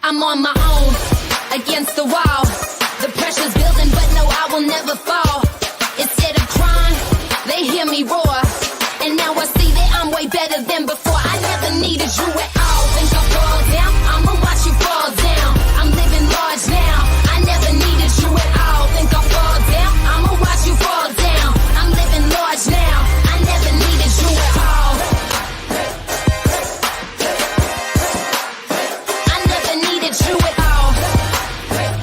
I'm on my own, against the wall. The pressure's building, but no, I will never fall. Instead of crying, they hear me roar. And now I see that I'm way better than before. I never needed you at all. Think I fall down? I'ma watch you fall down. I'm living large now. I never needed you at all. Think I fall down? I'ma watch you fall down. I'm living large now. I never needed you at all. I never needed you at all.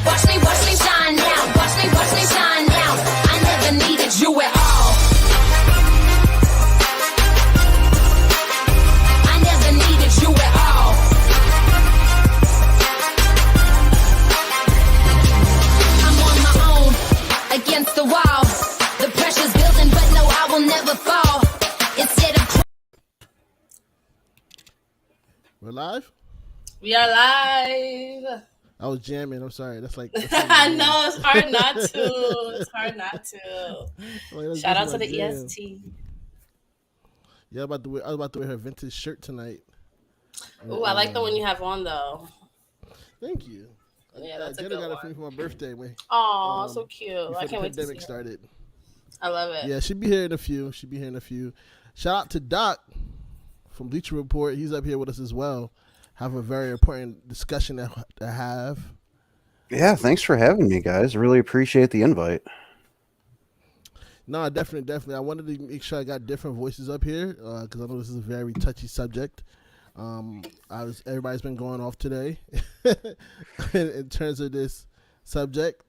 Watch me shine now. Watch me shine now. I never needed you at all. I never needed you at all. I'm on my own, against the wall. The pressure's building, but no, I will never fall. Instead of We're live? We are live. I was jamming. I'm sorry. That's I know it's hard not to. It's hard not to. Like, Shout out to the jam. EST. Yeah, I was about to wear her vintage shirt tonight. Oh, I like the one you have on though. Thank you. Yeah, that's a Jenna good got one. it for me for my birthday. Oh, so cute. Before I the can't wait to see pandemic it. started. I love it. Yeah, she'll be here in a few. Shout out to Doc from Bleacher Report. He's up here with us as well. Have a very important discussion to have. Yeah, thanks for having me, guys. Really appreciate the invite. No, definitely. I wanted to make sure I got different voices up here because I know this is a very touchy subject. Everybody's been going off today in terms of this subject.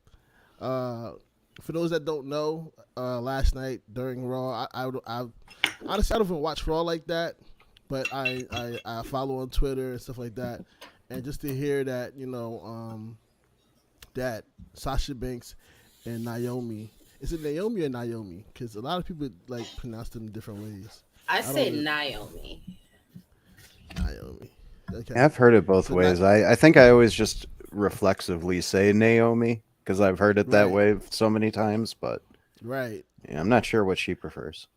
For those that don't know, last night during Raw, I honestly I don't even watch Raw like that, but I follow on Twitter and stuff like that, and just to hear that that Sasha Banks and Naomi. Is it Naomi or Naomi? Because a lot of people like pronounce them in different ways. I say Naomi. Naomi. Okay. I've heard it both ways. I think I always just reflexively say Naomi because I've heard it that way so many times, but right. Yeah, I'm not sure what she prefers.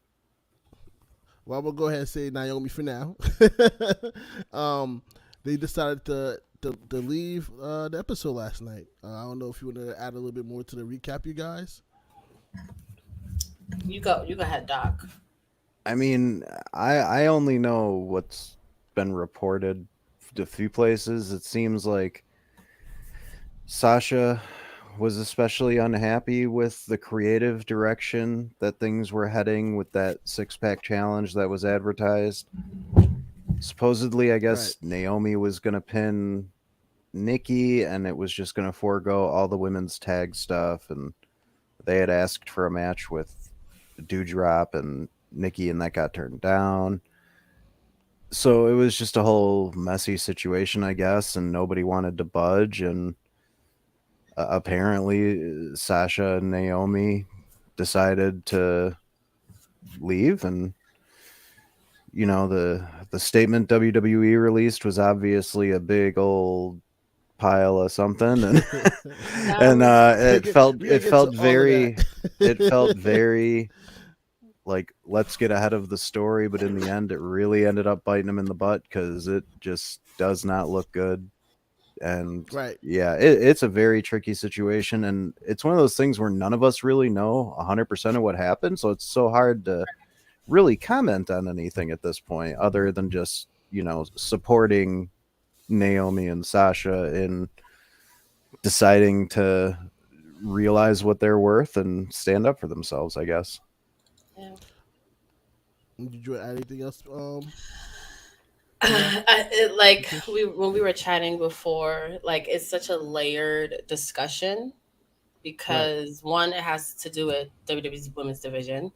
Well, I'm gonna go ahead and say Naomi for now. They decided to leave the episode last night. I don't know if you want to add a little bit more to the recap, you guys. You go ahead, Doc. I mean, I only know what's been reported to a few places. It seems like Sasha was especially unhappy with the creative direction that things were heading with that six-pack challenge that was advertised. Supposedly, I guess Naomi was going to pin Nikki, and it was just going to forego all the women's tag stuff, and they had asked for a match with Doudrop and Nikki, and that got turned down. So it was just a whole messy situation, I guess, and nobody wanted to budge. And apparently, Sasha and Naomi decided to leave. And, you know, the statement WWE released was obviously a big old pile of something, and it felt very like, let's get ahead of the story, but in the end it really ended up biting him in the butt because it just does not look good. And yeah, it's a very tricky situation, and it's one of those things where none of us really know 100% of what happened, so it's so hard to really comment on anything at this point other than just, you know, supporting Naomi and Sasha in deciding to realize what they're worth and stand up for themselves, I guess. Yeah. Did you add anything else? When we were chatting before, like, it's such a layered discussion because one, it has to do with WWE's women's division.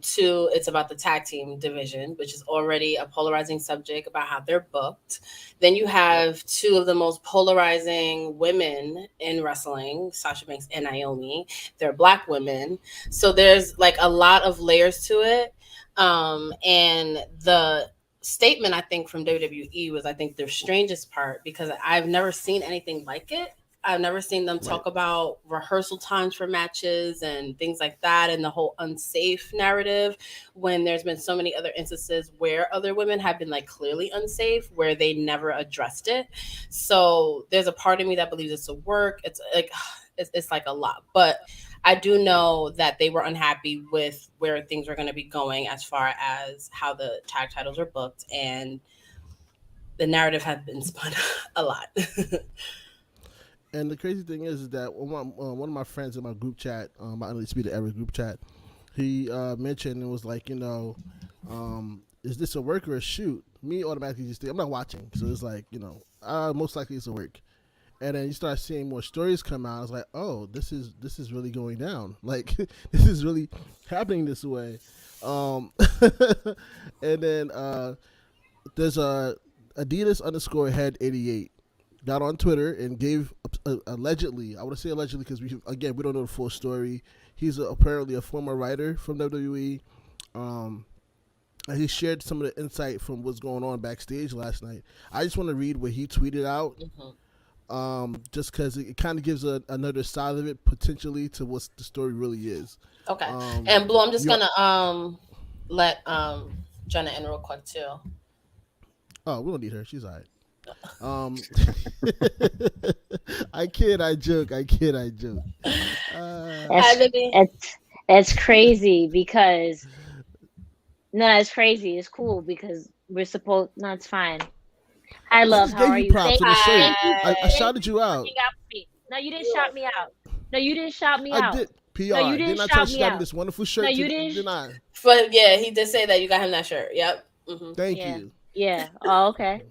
Two, it's about the tag team division, which is already a polarizing subject about how they're booked. Then you have two of the most polarizing women in wrestling, Sasha Banks and Naomi. They're Black women. So there's like a lot of layers to it. And the statement, I think, from WWE was, I think, their strangest part, because I've never seen anything like it. I've never seen them talk about rehearsal times for matches and things like that, and the whole unsafe narrative, when there's been so many other instances where other women have been like clearly unsafe where they never addressed it. So there's a part of me that believes it's a work. It's like it's like a lot, but I do know that they were unhappy with where things were going to be going as far as how the tag titles are booked, and the narrative has been spun a lot. And the crazy thing is that one of my friends in my group chat, my Undisputed Era group chat, he mentioned and was like, is this a work or a shoot? Me automatically just think I'm not watching, so it's like, most likely it's a work. And then you start seeing more stories come out. I was like, oh, this is really going down. Like this is really happening this way. And then there's a Adidas_head88 got on Twitter and gave allegedly, I want to say allegedly because we don't know the full story. He's apparently a former writer from WWE. And he shared some of the insight from what's going on backstage last night. I just want to read what he tweeted out, just because it kind of gives another side of it potentially to what the story really is. Okay. And Blue, I'm just gonna let Jenna in real quick too. Oh, we don't need her. She's all right. I kid, I joke. That's crazy because it's crazy. It's cool because we're supposed. No, it's fine. Hi, love. How are you? Thank you. I shouted you out. No, you didn't shout me out. No, you didn't shout me out. I did. PR. No, you didn't shout me out. This wonderful shirt. No, you didn't. But yeah, he did say that you got him that shirt. Yep. Mm-hmm. Thank you. Yeah. Oh, okay.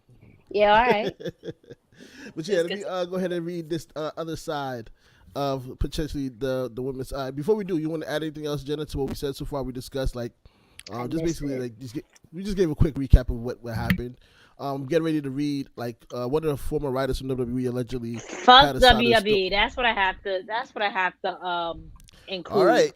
Yeah. All right. But yeah, let me go ahead and read this other side of potentially the women's side. Before we do, you want to add anything else, Jenna, to what we said so far? We discussed we just gave a quick recap of what happened. Get ready to read one of the former writers from WWE allegedly. Fuck WWE. That's what I have to include. All right.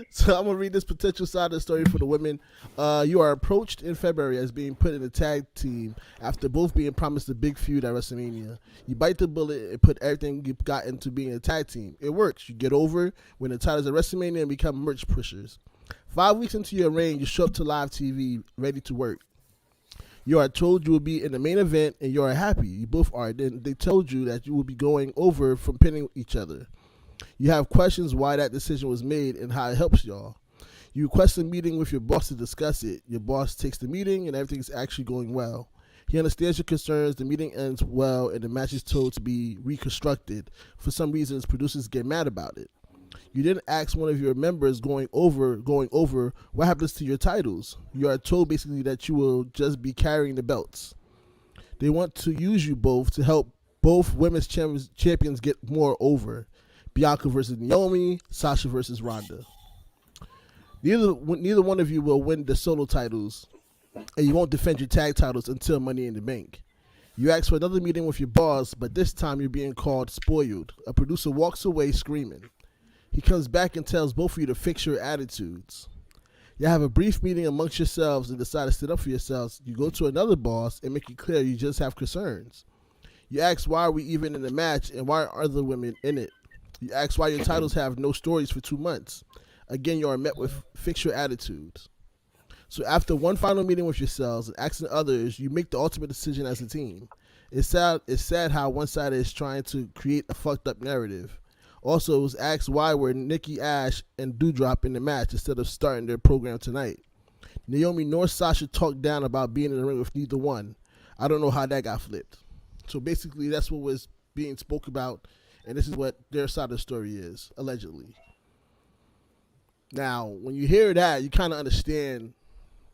So I'm gonna read this potential side of the story for the women. You are approached in February as being put in a tag team after both being promised a big feud at WrestleMania. You bite the bullet and put everything you've got into being a tag team. It works. You get over, win the titles at WrestleMania, and become merch pushers. 5 weeks into your reign, you show up to live TV ready to work. You are told you will be in the main event, and you are happy. You both are. Then they told you that you will be going over from pinning each other. You have questions why that decision was made and how it helps y'all. You request a meeting with your boss to discuss it. Your boss takes the meeting, and everything's actually going well. He understands your concerns. The meeting ends well, and the match is told to be reconstructed. For some reasons, producers get mad about it. You didn't ask one of your members going over what happens to your titles. You are told basically that you will just be carrying the belts. They want to use you both to help both women's champions get more over. Bianca versus Naomi, Sasha versus Ronda. Neither one of you will win the solo titles, and you won't defend your tag titles until Money in the Bank. You ask for another meeting with your boss, but this time you're being called spoiled. A producer walks away screaming. He comes back and tells both of you to fix your attitudes. You have a brief meeting amongst yourselves and decide to sit up for yourselves. You go to another boss and make it clear you just have concerns. You ask why are we even in the match and why are other women in it. You ask why your titles have no stories for 2 months. Again, you are met with fix your attitudes. So after one final meeting with yourselves and asking others, you make the ultimate decision as a team. It's sad how one side is trying to create a fucked up narrative. Also, it was asked why were Nikki Ash and Doudrop in the match instead of starting their program tonight. Naomi nor Sasha talked down about being in the ring with neither one. I don't know how that got flipped. So basically, that's what was being spoke about, and this is what their side of the story is, allegedly. Now, when you hear that, you kind of understand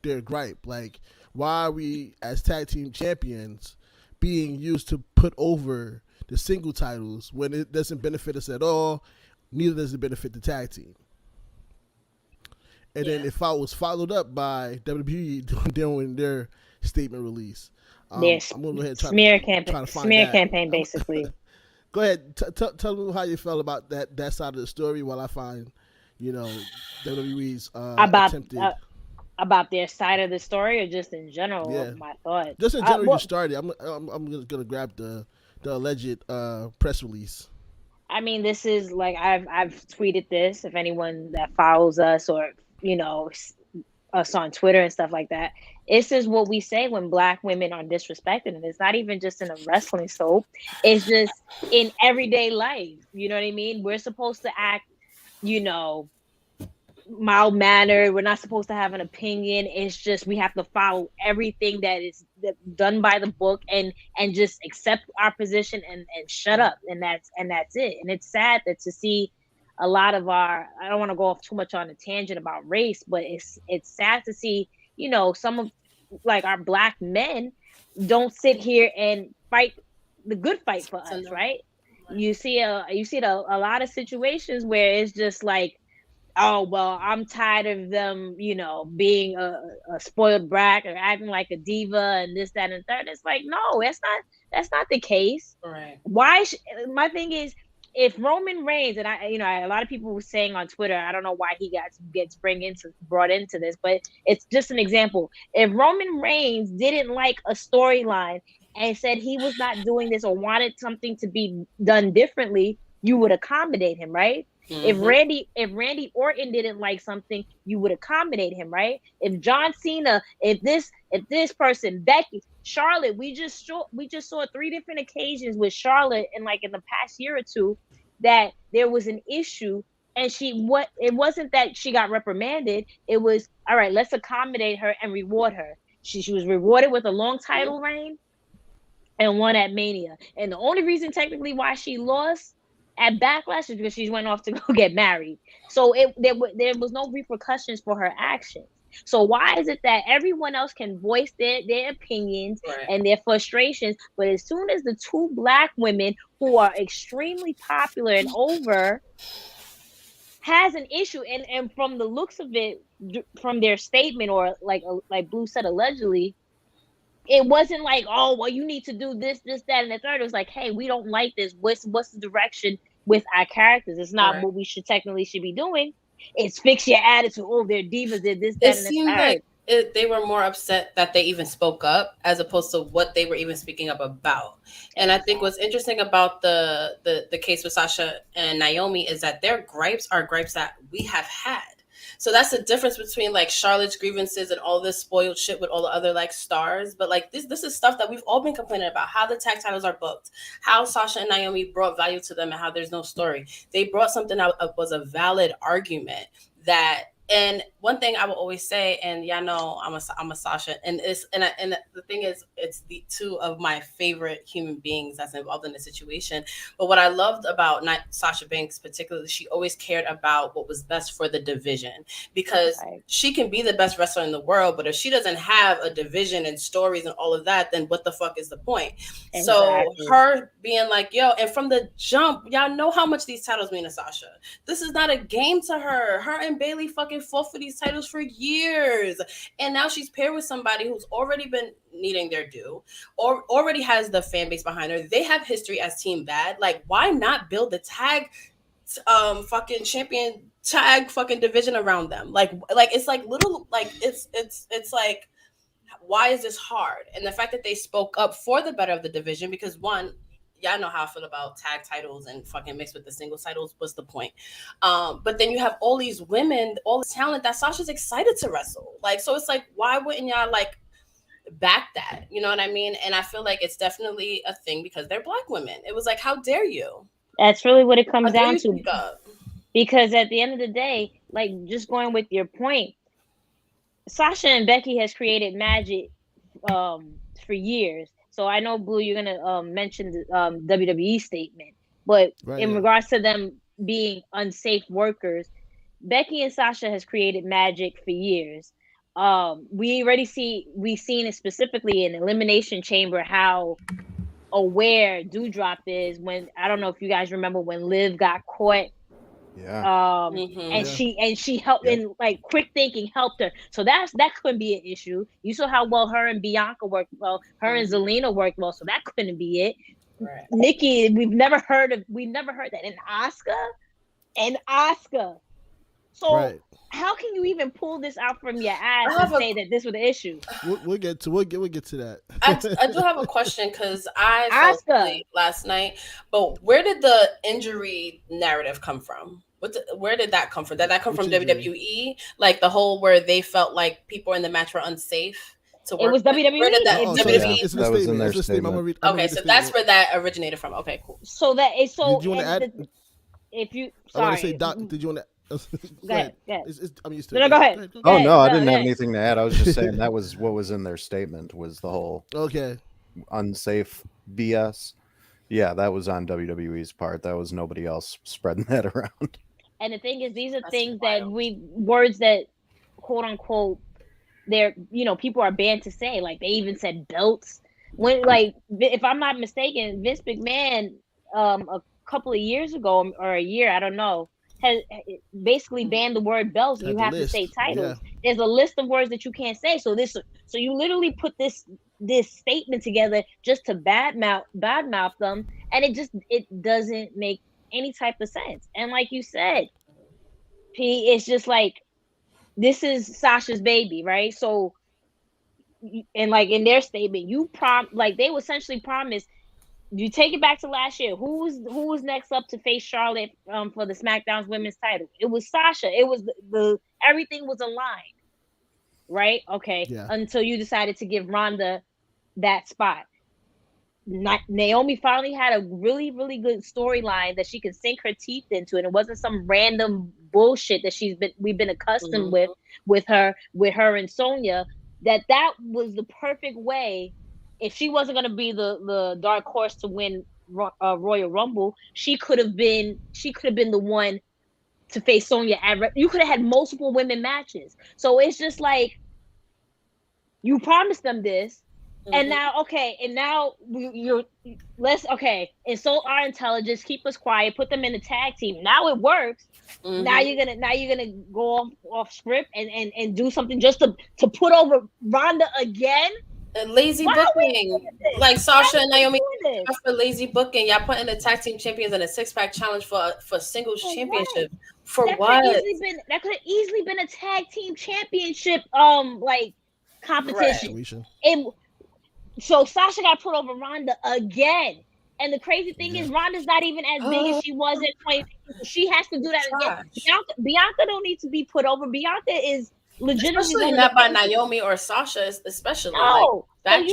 their gripe. Like, why are we, as tag team champions, being used to put over the single titles when it doesn't benefit us at all? Neither does it benefit the tag team. And then if I was followed up by WWE doing their statement release, I'm going to go ahead and smear campaign, basically. Go ahead, tell me how you felt about that side of the story while I find, WWE's about their side of the story, or just in general. My thoughts. Just in general, you started. I'm gonna grab the the alleged press release? I mean, this is like I've tweeted this. If anyone that follows us or us on Twitter and stuff like that, this is what we say when Black women are disrespected, and it's not even just in a wrestling soap. It's just in everyday life. You know what I mean? We're supposed to act, mild mannered. We're not supposed to have an opinion. It's just we have to follow everything that is done by the book and just accept our position and shut up. And that's it. And it's sad that to see a lot of I don't want to go off too much on a tangent about race, but it's sad to see, some of like our Black men don't sit here and fight the good fight for us, right? You see a lot of situations where it's just like, oh, well, I'm tired of them, being a spoiled brat or acting like a diva and this, that, and third. It's like, no, that's not the case. Right. Why? My thing is, if Roman Reigns, and a lot of people were saying on Twitter, I don't know why he gets brought into this, but it's just an example. If Roman Reigns didn't like a storyline and said he was not doing this or wanted something to be done differently, you would accommodate him, right? Mm-hmm. If Randy Orton didn't like something, you would accommodate him, right? If John Cena, if this person, Becky, Charlotte, we just saw 3 different occasions with Charlotte in the past year or two that there was an issue, and it wasn't that she got reprimanded. It was, all right, let's accommodate her and reward her. She was rewarded with a long title reign and won at Mania. And the only reason technically why she lost at Backlash is because she went off to go get married. So there was no repercussions for her actions. So why is it that everyone else can voice their opinions and their frustrations, but as soon as the 2 Black women who are extremely popular and over has an issue, and from the looks of it, from their statement, or like Blue said, allegedly, it wasn't like, oh, well, you need to do this, that, and the third. It was like, hey, we don't like this. What's the direction with our characters? It's not what we should be doing. It's fix your attitude. Oh, they're divas. They're this, that, and the third. It seemed like they were more upset that they even spoke up as opposed to what they were even speaking up about. And I think what's interesting about the case with Sasha and Naomi is that their gripes are gripes that we have had. So that's the difference between like Charlotte's grievances and all this spoiled shit with all the other like stars. But like this is stuff that we've all been complaining about, how the tag titles are booked, how Sasha and Naomi brought value to them, and how there's no story. They brought something that was a valid argument that. And one thing I will always say, and y'all know I'm a Sasha, and the thing is, it's the 2 of my favorite human beings that's involved in the situation. But what I loved about Sasha Banks particularly, she always cared about what was best for the division, because she can be the best wrestler in the world, but if she doesn't have a division and stories and all of that, then what the fuck is the point? Exactly. So her being like, yo, and from the jump, y'all know how much these titles mean to Sasha. This is not a game to her. Her and Bayley fucking fought for these titles for years, and now she's paired with somebody who's already been needing their due, or already has the fan base behind her. They have history as Team Bad. Like, why not build the tag fucking champion tag fucking division around them? Like it's like little, like it's like, why is this hard? And the fact that they spoke up for the better of the division, because one, y'all know how I feel about tag titles and fucking mixed with the singles titles. What's the point? But then you have all these women, all the talent that Sasha's excited to wrestle. Like, so it's like, why wouldn't y'all like back that? You know what I mean? And I feel like it's definitely a thing because they're Black women. It was like, how dare you? That's really what it comes down to. Because at the end of the day, like, just going with your point, Sasha and Becky has created magic for years. So I know, Blue, you're gonna mention the WWE statement, but in regards to them being unsafe workers, Becky and Sasha has created magic for years. We've seen it specifically in Elimination Chamber how aware Doudrop is. When, I don't know if you guys remember when Liv got caught. Yeah. And she helped, and like quick thinking helped her. So that couldn't be an issue. You saw how well her and Bianca worked well. Her and Zelina worked well. So that couldn't be it. Right. Nikki, we've never heard that. And Asuka, So how can you even pull this out from your ass and say that this was the issue? We'll get to that. I do have a question because I fell asleep last night. But where did the injury narrative come from? Where did that come from? Did that come from WWE? Like the whole where they felt like people in the match were unsafe to work. It was WWE. Where did that? WWE. That was in their statement. Okay, so that's where that originated from. Okay, cool. So that is so. Did you want to add? If you, sorry, I want to say, Doc. Did you want to? Go ahead. I'm used to it. No, go ahead. Oh no, I didn't have anything to add. I was just saying that was what was in their statement was the whole unsafe BS. Yeah, that was on WWE's part. That was nobody else spreading that around. And the thing is, these are things that words that quote unquote they're people are banned to say. Like they even said belts. When if I'm not mistaken, Vince McMahon a couple of years ago or a year, I don't know, has basically banned the word belts. You have to say titles. Yeah. There's a list of words that you can't say. So you literally put this statement together just to badmouth them, and it doesn't make any type of sense. And like you said, P, it's just like this is Sasha's baby, right? So, and like in their statement, they essentially promised. You take it back to last year. Who was next up to face Charlotte for the SmackDown's women's title? It was Sasha. It was the everything was aligned, right? Okay. Yeah. Until you decided to give Ronda that spot. Naomi finally had a really, really good storyline that she could sink her teeth into, and it wasn't some random bullshit that we've been accustomed with her and Sonya. That was the perfect way. If she wasn't going to be the dark horse to win Royal Rumble, she could have been the one to face Sonya. You could have had multiple women matches. So it's just like you promised them this, and now insult our intelligence, keep us quiet, put them in the tag team. Now it works. Now you're gonna go off script and do something just to put over Ronda again. Lazy booking, like Sasha and Naomi for lazy booking. Y'all putting the tag team champions in a 6-pack challenge for singles championship. For what? That could have easily been a tag team championship competition. So Sasha got put over Ronda again. And the crazy thing is Ronda's not even as big as she was in 2015. She has to do that again. Bianca don't need to be put over. Bianca is legitimately not by Naomi or Sasha, especially. No, so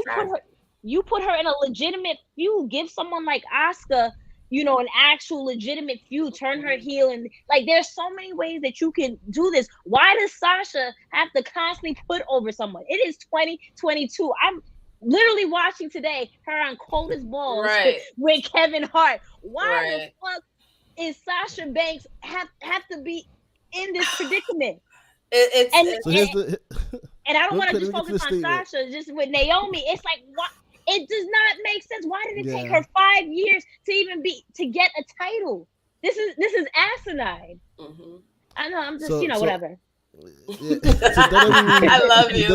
you put her in a legitimate feud. Give someone like Asuka, an actual legitimate feud. Turn her heel, and there's so many ways that you can do this. Why does Sasha have to constantly put over someone? It is 2022. I'm literally watching today her on Coldest Balls with Kevin Hart. Why the fuck is Sasha Banks have to be in this predicament? And I don't want to just focus on Sasha, just with Naomi. It's like, what? It does not make sense. Why did it take her 5 years to get a title? This is asinine. I know. I'm just whatever. Yeah. I love you.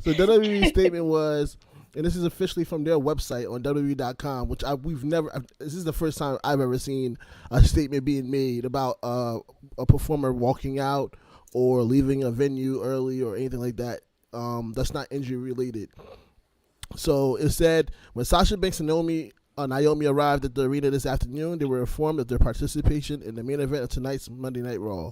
So WWE's statement was, and this is officially from their website on WWE.com, which this is the first time I've ever seen a statement being made about a performer walking out or leaving a venue early or anything like that. That's not injury related. So it said, when Sasha Banks and Naomi arrived at the arena this afternoon, they were informed of their participation in the main event of tonight's Monday Night Raw.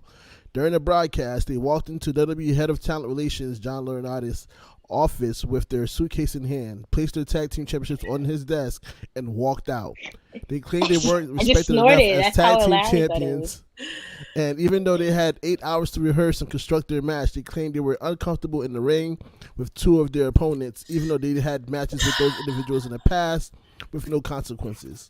During the broadcast, they walked into WWE Head of Talent Relations, John Laurinaitis' office with their suitcase in hand, placed their tag team championships on his desk, and walked out. They claimed they weren't respected enough as tag team champions. And even though they had 8 hours to rehearse and construct their match, they claimed they were uncomfortable in the ring with two of their opponents, even though they had matches with those individuals in the past with no consequences.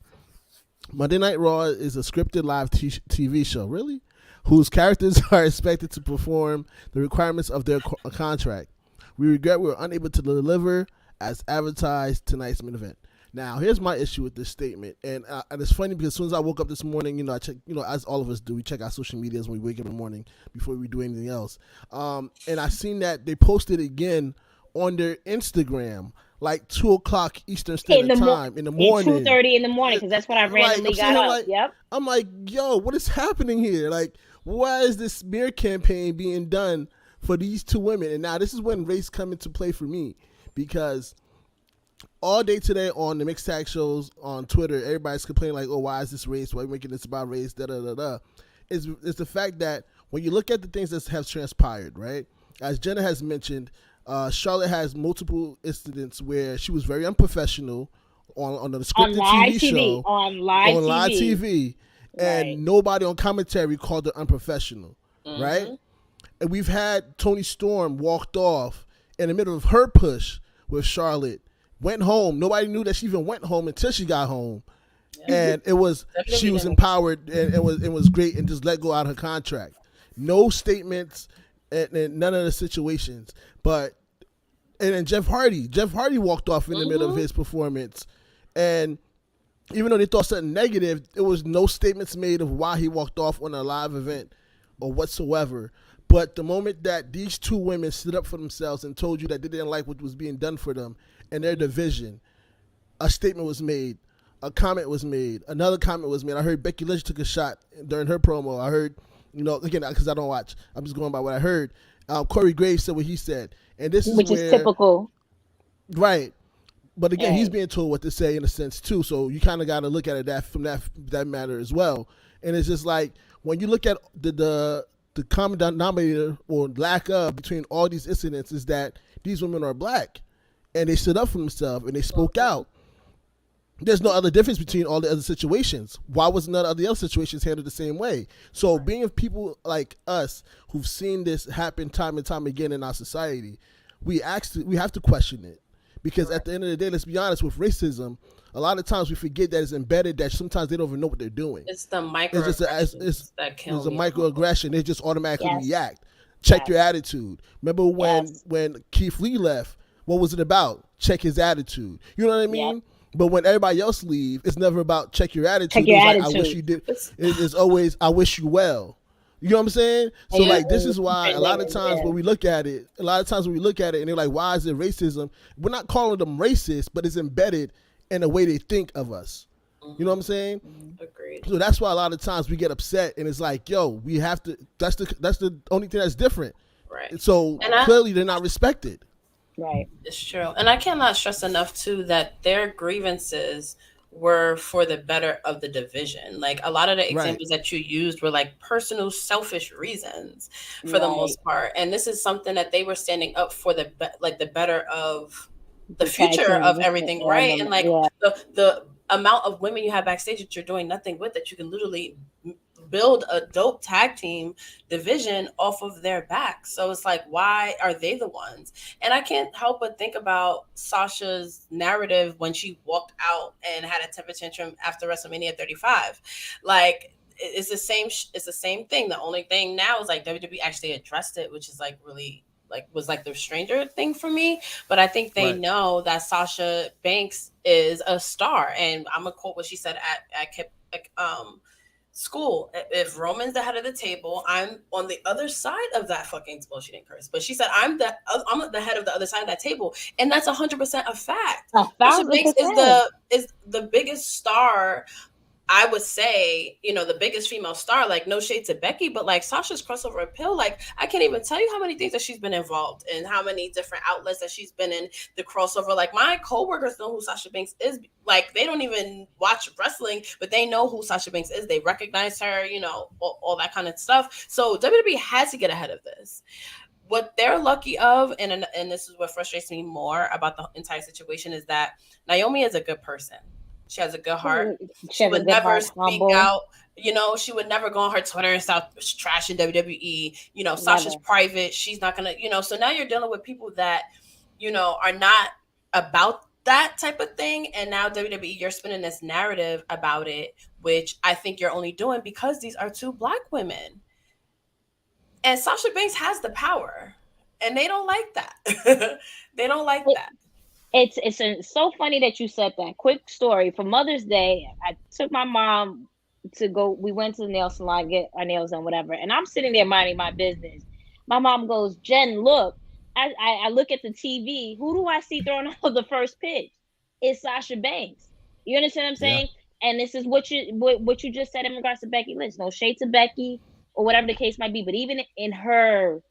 Monday Night Raw is a scripted live TV show, really? Whose characters are expected to perform the requirements of their contract. We regret we were unable to deliver as advertised tonight's main event. Now, here's my issue with this statement, and it's funny because as soon as I woke up this morning, I check, as all of us do, we check our social medias when we wake up in the morning before we do anything else. And I seen that they posted again on their Instagram, like 2:00 Eastern Standard Time in the morning. 2:30 in the morning, because that's when I randomly got up. Yep. I'm like, yo, what is happening here? Like, why is this smear campaign being done for these two women? And now this is when race come into play for me, because all day today on the mixed tag shows on Twitter, everybody's complaining like, oh, why is this race? Why are we making this about race? Da da da da. It's the fact that when you look at the things that have transpired, right? As Jenna has mentioned, Charlotte has multiple incidents where she was very unprofessional on the scripted TV show, on live TV, and nobody on commentary called her unprofessional, right? And we've had Toni Storm walked off in the middle of her push with Charlotte, went home. Nobody knew that she even went home until she got home, and it was she was empowered, and it was great, and just let go out of her contract. No statements, and none of the situations. But and then Jeff Hardy walked off in the middle of his performance, and even though they thought something negative, there was no statements made of why he walked off on a live event or whatsoever. But the moment that these two women stood up for themselves and told you that they didn't like what was being done for them in their division, a statement was made, a comment was made, another comment was made. I heard Becky Lynch took a shot during her promo. I heard, again, because I don't watch, I'm just going by what I heard. Corey Graves said what he said. And this is which is typical. Right. But again, he's being told what to say in a sense too. So you kind of got to look at it from that matter as well. And it's just like, when you look at the common denominator or lack of between all these incidents is that these women are black and they stood up for themselves and they spoke out. There's no other difference between all the other situations. Why was none of the other situations handled the same way? So being people like us who've seen this happen time and time again in our society, we have to question it. Because at the end of the day, let's be honest, with racism, a lot of times we forget that it's embedded, that sometimes they don't even know what they're doing. It's the microaggressions that kill It's a microaggression. They just automatically react. Check your attitude. Remember when Keith Lee left, what was it about? Check his attitude. You know what I mean? Yep. But when everybody else leave, it's never about check your attitude. Check your attitude. Like, I wish you did. It's always, I wish you well. You know what I'm saying? So like, this is why a lot of times when we look at it, and they're like, why is it racism? We're not calling them racist, but it's embedded in the way they think of us. You know what I'm saying? Agreed. So that's why a lot of times we get upset, and it's like, yo, we have to. That's the only thing that's different. Right. So clearly they're not respected. Right. It's true. And I cannot stress enough too that their grievances were for the better of the division. Like, a lot of the examples that you used were like personal selfish reasons for the most part. And this is something that they were standing up for, the better of the future of everything, right? And like the amount of women you have backstage that you're doing nothing with, that you can literally build a dope tag team division off of their back. So it's like, why are they the ones? And I can't help but think about Sasha's narrative when she walked out and had a temper tantrum after WrestleMania 35. Like, it's the same thing. The only thing now is like WWE actually addressed it, which is like really was like the stranger thing for me. But I think they know that Sasha Banks is a star. And I'm gonna quote what she said at school. If Roman's the head of the table, I'm on the other side of that fucking, well, she didn't curse, but she said I'm the head of the other side of that table, and that's 100% a fact. Sasha Banks is the biggest star, I would say, the biggest female star. Like, no shade to Becky, but like Sasha's crossover appeal, like, I can't even tell you how many things that she's been involved in, how many different outlets that she's been in, the crossover. Like, my coworkers know who Sasha Banks is. Like, they don't even watch wrestling, but they know who Sasha Banks is. They recognize her, all that kind of stuff. So WWE has to get ahead of this. What they're lucky of, and this is what frustrates me more about the entire situation, is that Naomi is a good person. She has a good heart. She would never speak out. She would never go on her Twitter and start trashing WWE. Sasha's private. She's not going to, so now you're dealing with people that, are not about that type of thing. And now WWE, you're spinning this narrative about it, which I think you're only doing because these are two Black women. And Sasha Banks has the power, and they don't like that. They don't like that. It's so funny that you said that. Quick story. For Mother's Day, I took my mom to go. We went to the nail salon, get our nails done, whatever. And I'm sitting there minding my business. My mom goes, Jen, look. I look at the TV. Who do I see throwing out the first pitch? It's Sasha Banks. You understand what I'm saying? Yeah. And this is what you just said in regards to Becky Lynch. No shade to Becky. or whatever the case might be. But even in her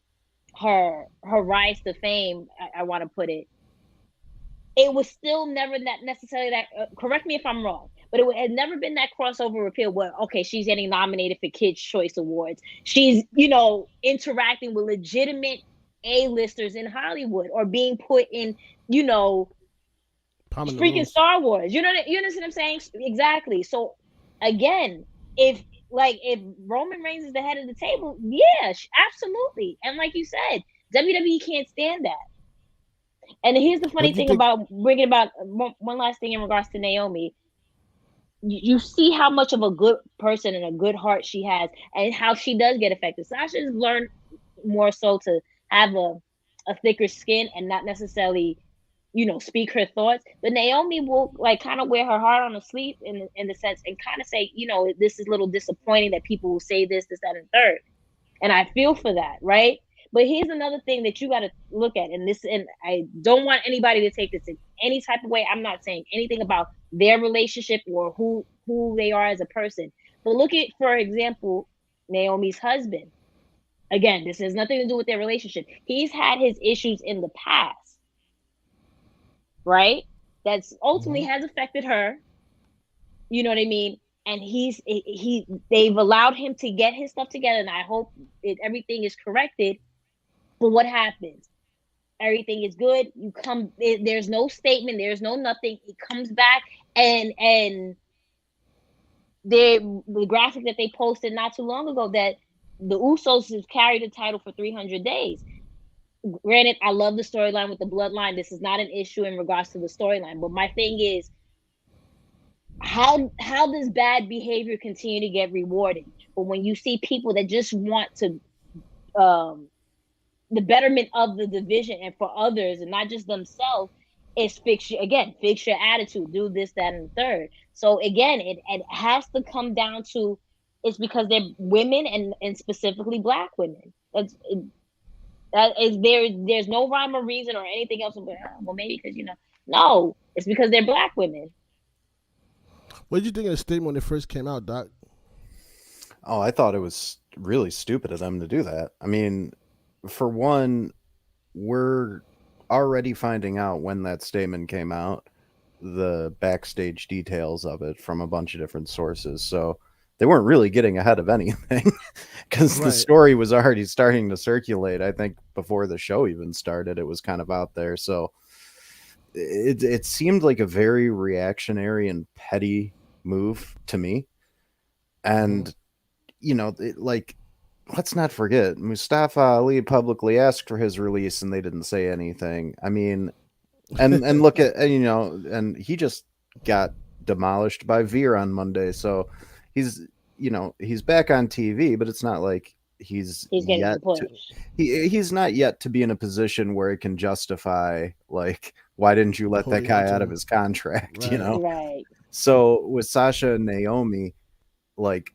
rise to fame, I want to put it, it was still never that necessarily that. Correct me if I'm wrong, but it had never been that crossover appeal where, okay, she's getting nominated for Kids Choice Awards. She's, interacting with legitimate A-listers in Hollywood, or being put in, freaking Star Wars. You understand what I'm saying? Exactly. So again, if Roman Reigns is the head of the table, yeah, absolutely. And like you said, WWE can't stand that. And here's the funny thing about bringing about one last thing in regards to Naomi. You see how much of a good person and a good heart she has, and how she does get affected. Sasha's learned more so to have a thicker skin and not necessarily, speak her thoughts. But Naomi will kind of wear her heart on her sleeve in the sense, and kind of say, this is a little disappointing that people will say this, that, and third. And I feel for that, right? But here's another thing that you got to look at, and I don't want anybody to take this in any type of way. I'm not saying anything about their relationship or who they are as a person. But look at, for example, Naomi's husband. Again, this has nothing to do with their relationship. He's had his issues in the past, right? That's ultimately has affected her. You know what I mean? And they've allowed him to get his stuff together, and I hope everything is corrected. But what happens? Everything is good. There's no statement. There's no nothing. He comes back, and the graphic that they posted not too long ago, that the Usos have carried the title for 300 days. Granted, I love the storyline with the bloodline. This is not an issue in regards to the storyline. But my thing is, how does bad behavior continue to get rewarded? But when you see people that just want to the betterment of the division and for others and not just themselves, is fix your attitude, do this, that, and the third. So again, it has to come down to, it's because they're women, and specifically Black women. There's no rhyme or reason or anything else. Well, maybe because no, it's because they're Black women. What did you think of the statement when it first came out, Doc? Oh, I thought it was really stupid of them to do that. I mean, for one, we're already finding out when that statement came out, the backstage details of it from a bunch of different sources. So they weren't really getting ahead of anything, because the story was already starting to circulate. I think before the show even started, it was kind of out there. So it seemed like a very reactionary and petty move to me. And, let's not forget, Mustafa Ali publicly asked for his release and they didn't say anything. I mean, and look at, and he just got demolished by Veer on Monday. So he's back on TV, but it's not like he's not yet to be in a position where it can justify, why didn't you let that guy out of his contract, Right. So with Sasha and Naomi,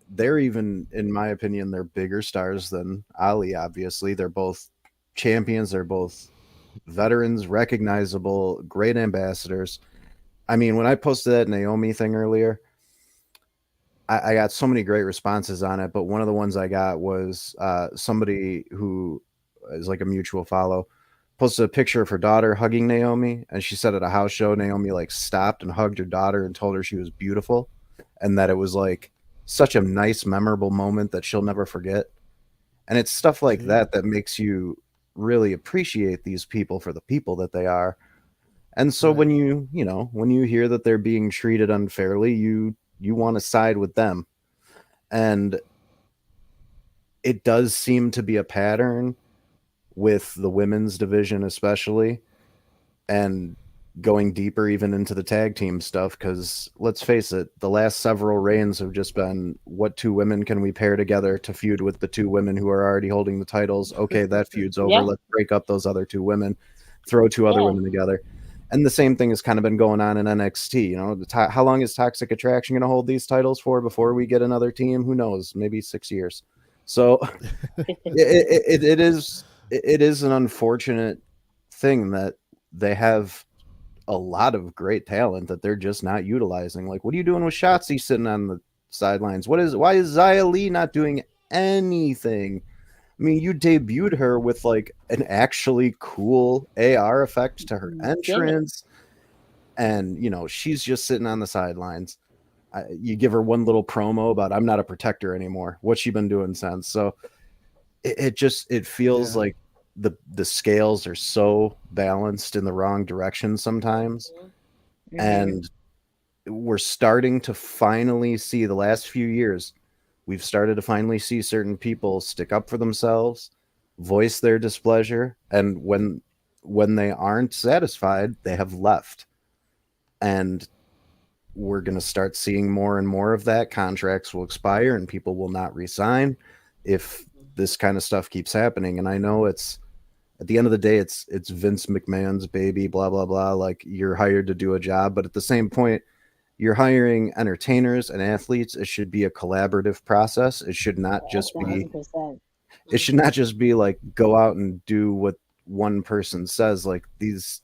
they're even, in my opinion, they're bigger stars than Ali. Obviously, they're both champions. They're both veterans, recognizable, great ambassadors. I mean, when I posted that Naomi thing earlier, I got so many great responses on it. But one of the ones I got was somebody who is like a mutual follow posted a picture of her daughter hugging Naomi, and she said at a house show, Naomi stopped and hugged her daughter and told her she was beautiful, and that it was such a nice, memorable moment that she'll never forget. And it's stuff like that makes you really appreciate these people for the people that they are. And so when you hear that they're being treated unfairly, you want to side with them. And it does seem to be a pattern with the women's division, especially, and going deeper even into the tag team stuff, because let's face it, the last several reigns have just been, what two women can we pair together to feud with the two women who are already holding the titles? Okay, that feud's over. Let's break up those other two women, throw two other women together. And the same thing has kind of been going on in NXT. How long is Toxic Attraction going to hold these titles for before we get another team? Who knows? Maybe 6 years. So it is an unfortunate thing that they have a lot of great talent that they're just not utilizing. What are you doing with Shotzi sitting on the sidelines? Why is Xia Li not doing anything. I mean, you debuted her with like an actually cool AR effect to her entrance, and you know she's just sitting on the sidelines. You give her one little promo about I'm not a protector anymore. What's she been doing since? So it feels like the scales are so balanced in the wrong direction sometimes, and we're starting to finally see the last few years. We've started to finally see certain people stick up for themselves, voice their displeasure, and when they aren't satisfied, they have left. And we're going to start seeing more and more of that. Contracts will expire and people will not resign if this kind of stuff keeps happening. And I know it's at the end of the day, it's Vince McMahon's baby, blah, blah, blah. Like, you're hired to do a job, but at the same point, you're hiring entertainers and athletes. It should be a collaborative process. It should not just be 100%. It should not just be like go out and do what one person says. Like, these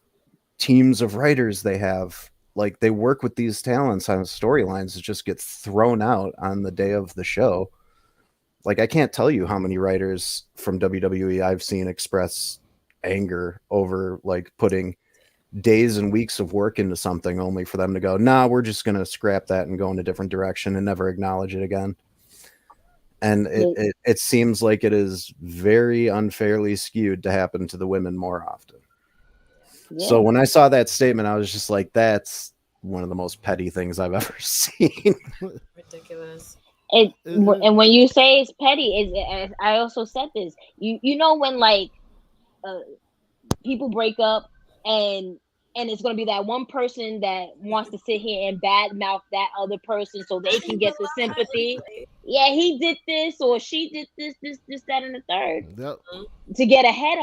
teams of writers they have, like, they work with these talents on storylines that just get thrown out on the day of the show. Like, I can't tell you how many writers from WWE I've seen express anger over like putting days and weeks of work into something only for them to go, nah, we're just going to scrap that and go in a different direction and never acknowledge it again. And it seems like it is very unfairly skewed to happen to the women more often. Yeah. So when I saw that statement, I was just like, that's one of the most petty things I've ever seen. Ridiculous. And when you say it's petty, I also said this. You know when like people break up and it's going to be that one person that wants to sit here and badmouth that other person so they can get the sympathy. Yeah, he did this or she did this, that, and the third. Yep. To get ahead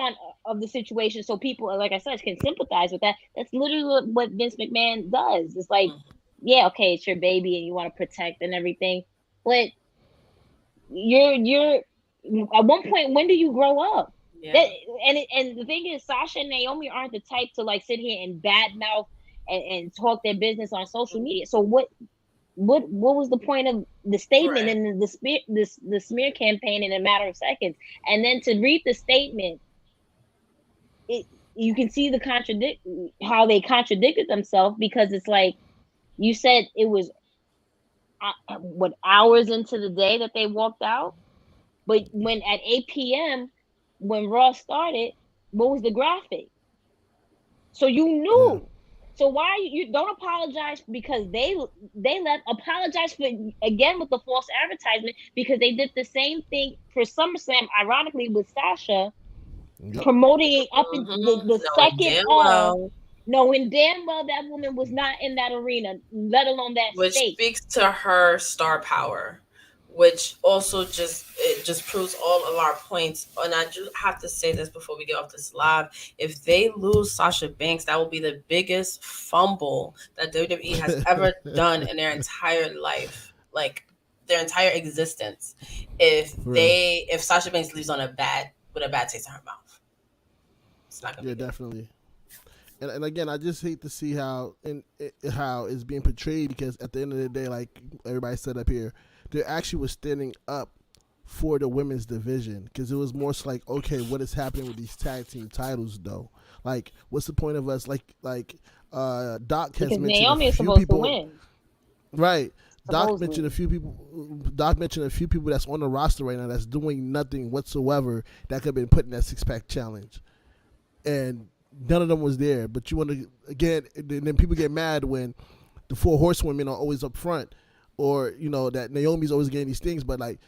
of the situation so people, like I said, can sympathize with that. That's literally what Vince McMahon does. It's like, yeah, okay, it's your baby and you want to protect and everything. But you're at one point, when do you grow up? Yeah. And the thing is, Sasha and Naomi aren't the type to like sit here and badmouth and talk their business on social media. So what was the point of the statement and the smear campaign in a matter of seconds? And then to read the statement, you can see how they contradicted themselves, because it's like you said it was hours into the day that they walked out, but when at 8 p.m. when Raw started, what was the graphic? So you knew. Yeah. So why you don't apologize because they left? Apologize for again with the false advertisement, because they did the same thing for SummerSlam, ironically with Sasha, promoting it up in the second of, knowing damn well that woman was not in that arena, let alone that which state. Speaks to her star power, which also just proves all of our points. And I just have to say this before we get off this live: if they lose Sasha Banks, that will be the biggest fumble that WWE has ever done in their entire life, like their entire existence. If Sasha Banks leaves with a bad taste in her mouth, it's not gonna be good. Definitely. And again, I just hate to see how it's being portrayed, because at the end of the day, like everybody said up here, they actually was standing up for the women's division, because it was more so like, okay, what is happening with these tag team titles though? Like, what's the point of us? Like Doc has mentioned Naomi a few supposed people, to win. Right. Doc mentioned a few people that's on the roster right now that's doing nothing whatsoever that could have been put in that 6-pack challenge, and none of them was there. But you want to, again, then people get mad when the 4 horsewomen are always up front, or that Naomi's always getting these things. But like,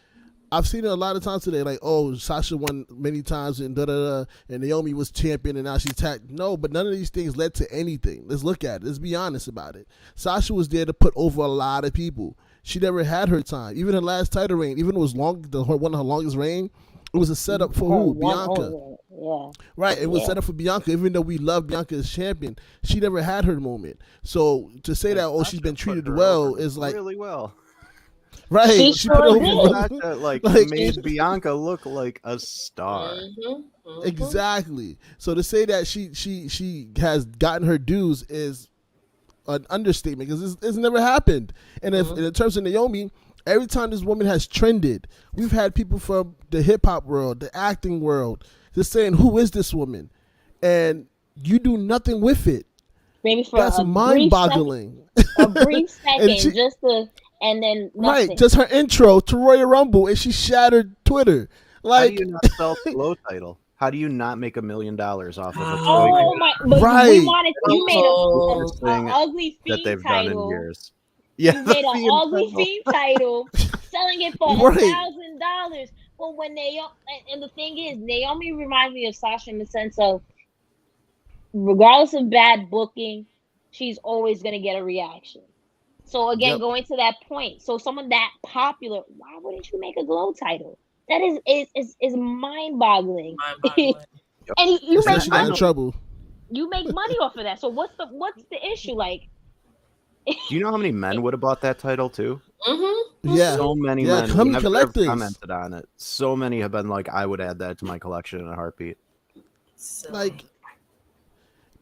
I've seen it a lot of times today, like, oh, Sasha won many times and and Naomi was champion and now she's tagged. No, but none of these things led to anything. Let's look at it. Let's be honest about it. Sasha was there to put over a lot of people. She never had her time. Even her last title reign, even it was one of her longest reign, it was a setup for who? Bianca. Yeah. Right. It was set up for Bianca. Even though we love Bianca as champion, she never had her moment. So to say that, she's been treated well is like really well. Right. She put over Sasha, like made Bianca look like a star. Exactly. So to say that she has gotten her dues is an understatement, because it's never happened. And if in terms of Naomi, Every time this woman has trended, we've had people from the hip hop world, the acting world, just saying, "Who is this woman?" And you do nothing with it. Maybe for That's mind-boggling. A brief second, and then nothing. Right, just her intro to Royal Rumble, and she shattered Twitter. Like, how do you not sell the Glow title? How do you not make $1 million off of a oh my! But right. You made an ugly Fiend that they've title. done in years. Yeah, you made an ugly Fiend title, selling it for $1,000. Well, when and the thing is, Naomi reminds me of Sasha in the sense of, regardless of bad booking, she's always gonna get a reaction. So again, going to that point, so someone that popular, why wouldn't you make a Glow title? That is mind-boggling. And you make money. In trouble. You make money off of that. So what's the issue? Like, do you know how many men would have bought that title too? Mm-hmm. Yeah, so many men have commented on it. So many have been like, I would add that to my collection in a heartbeat. Like,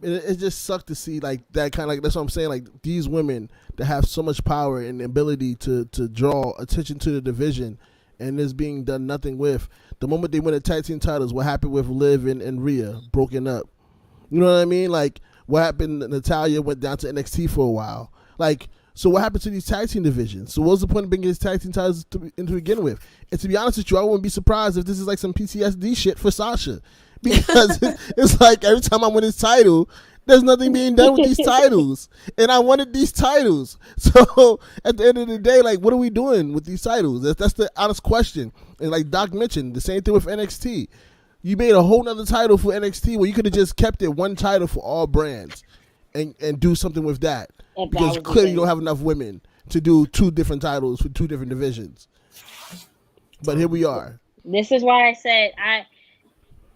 it just sucked to see like that kind of, like, that's what I'm saying. Like, these women that have so much power and ability to draw attention to the division, and this being done nothing with. The moment they win the tag team titles, what happened with Liv and Rhea broken up? You know what I mean? Like, what happened? Natalya went down to NXT for a while. Like, so what happened to these tag team divisions? So what was the point of bringing these tag team titles to begin with? And to be honest with you, I wouldn't be surprised if this is like some PTSD shit for Sasha, because it's like every time I win this title, there's nothing being done with these titles, and I wanted these titles. So at the end of the day, like, what are we doing with these titles? That's the honest question. And like Doc mentioned, the same thing with NXT. You made a whole nother title for NXT where you could have just kept it one title for all brands and do something with that, because clearly you don't have enough women to do 2 different titles for 2 different divisions. But here we are. This is why I said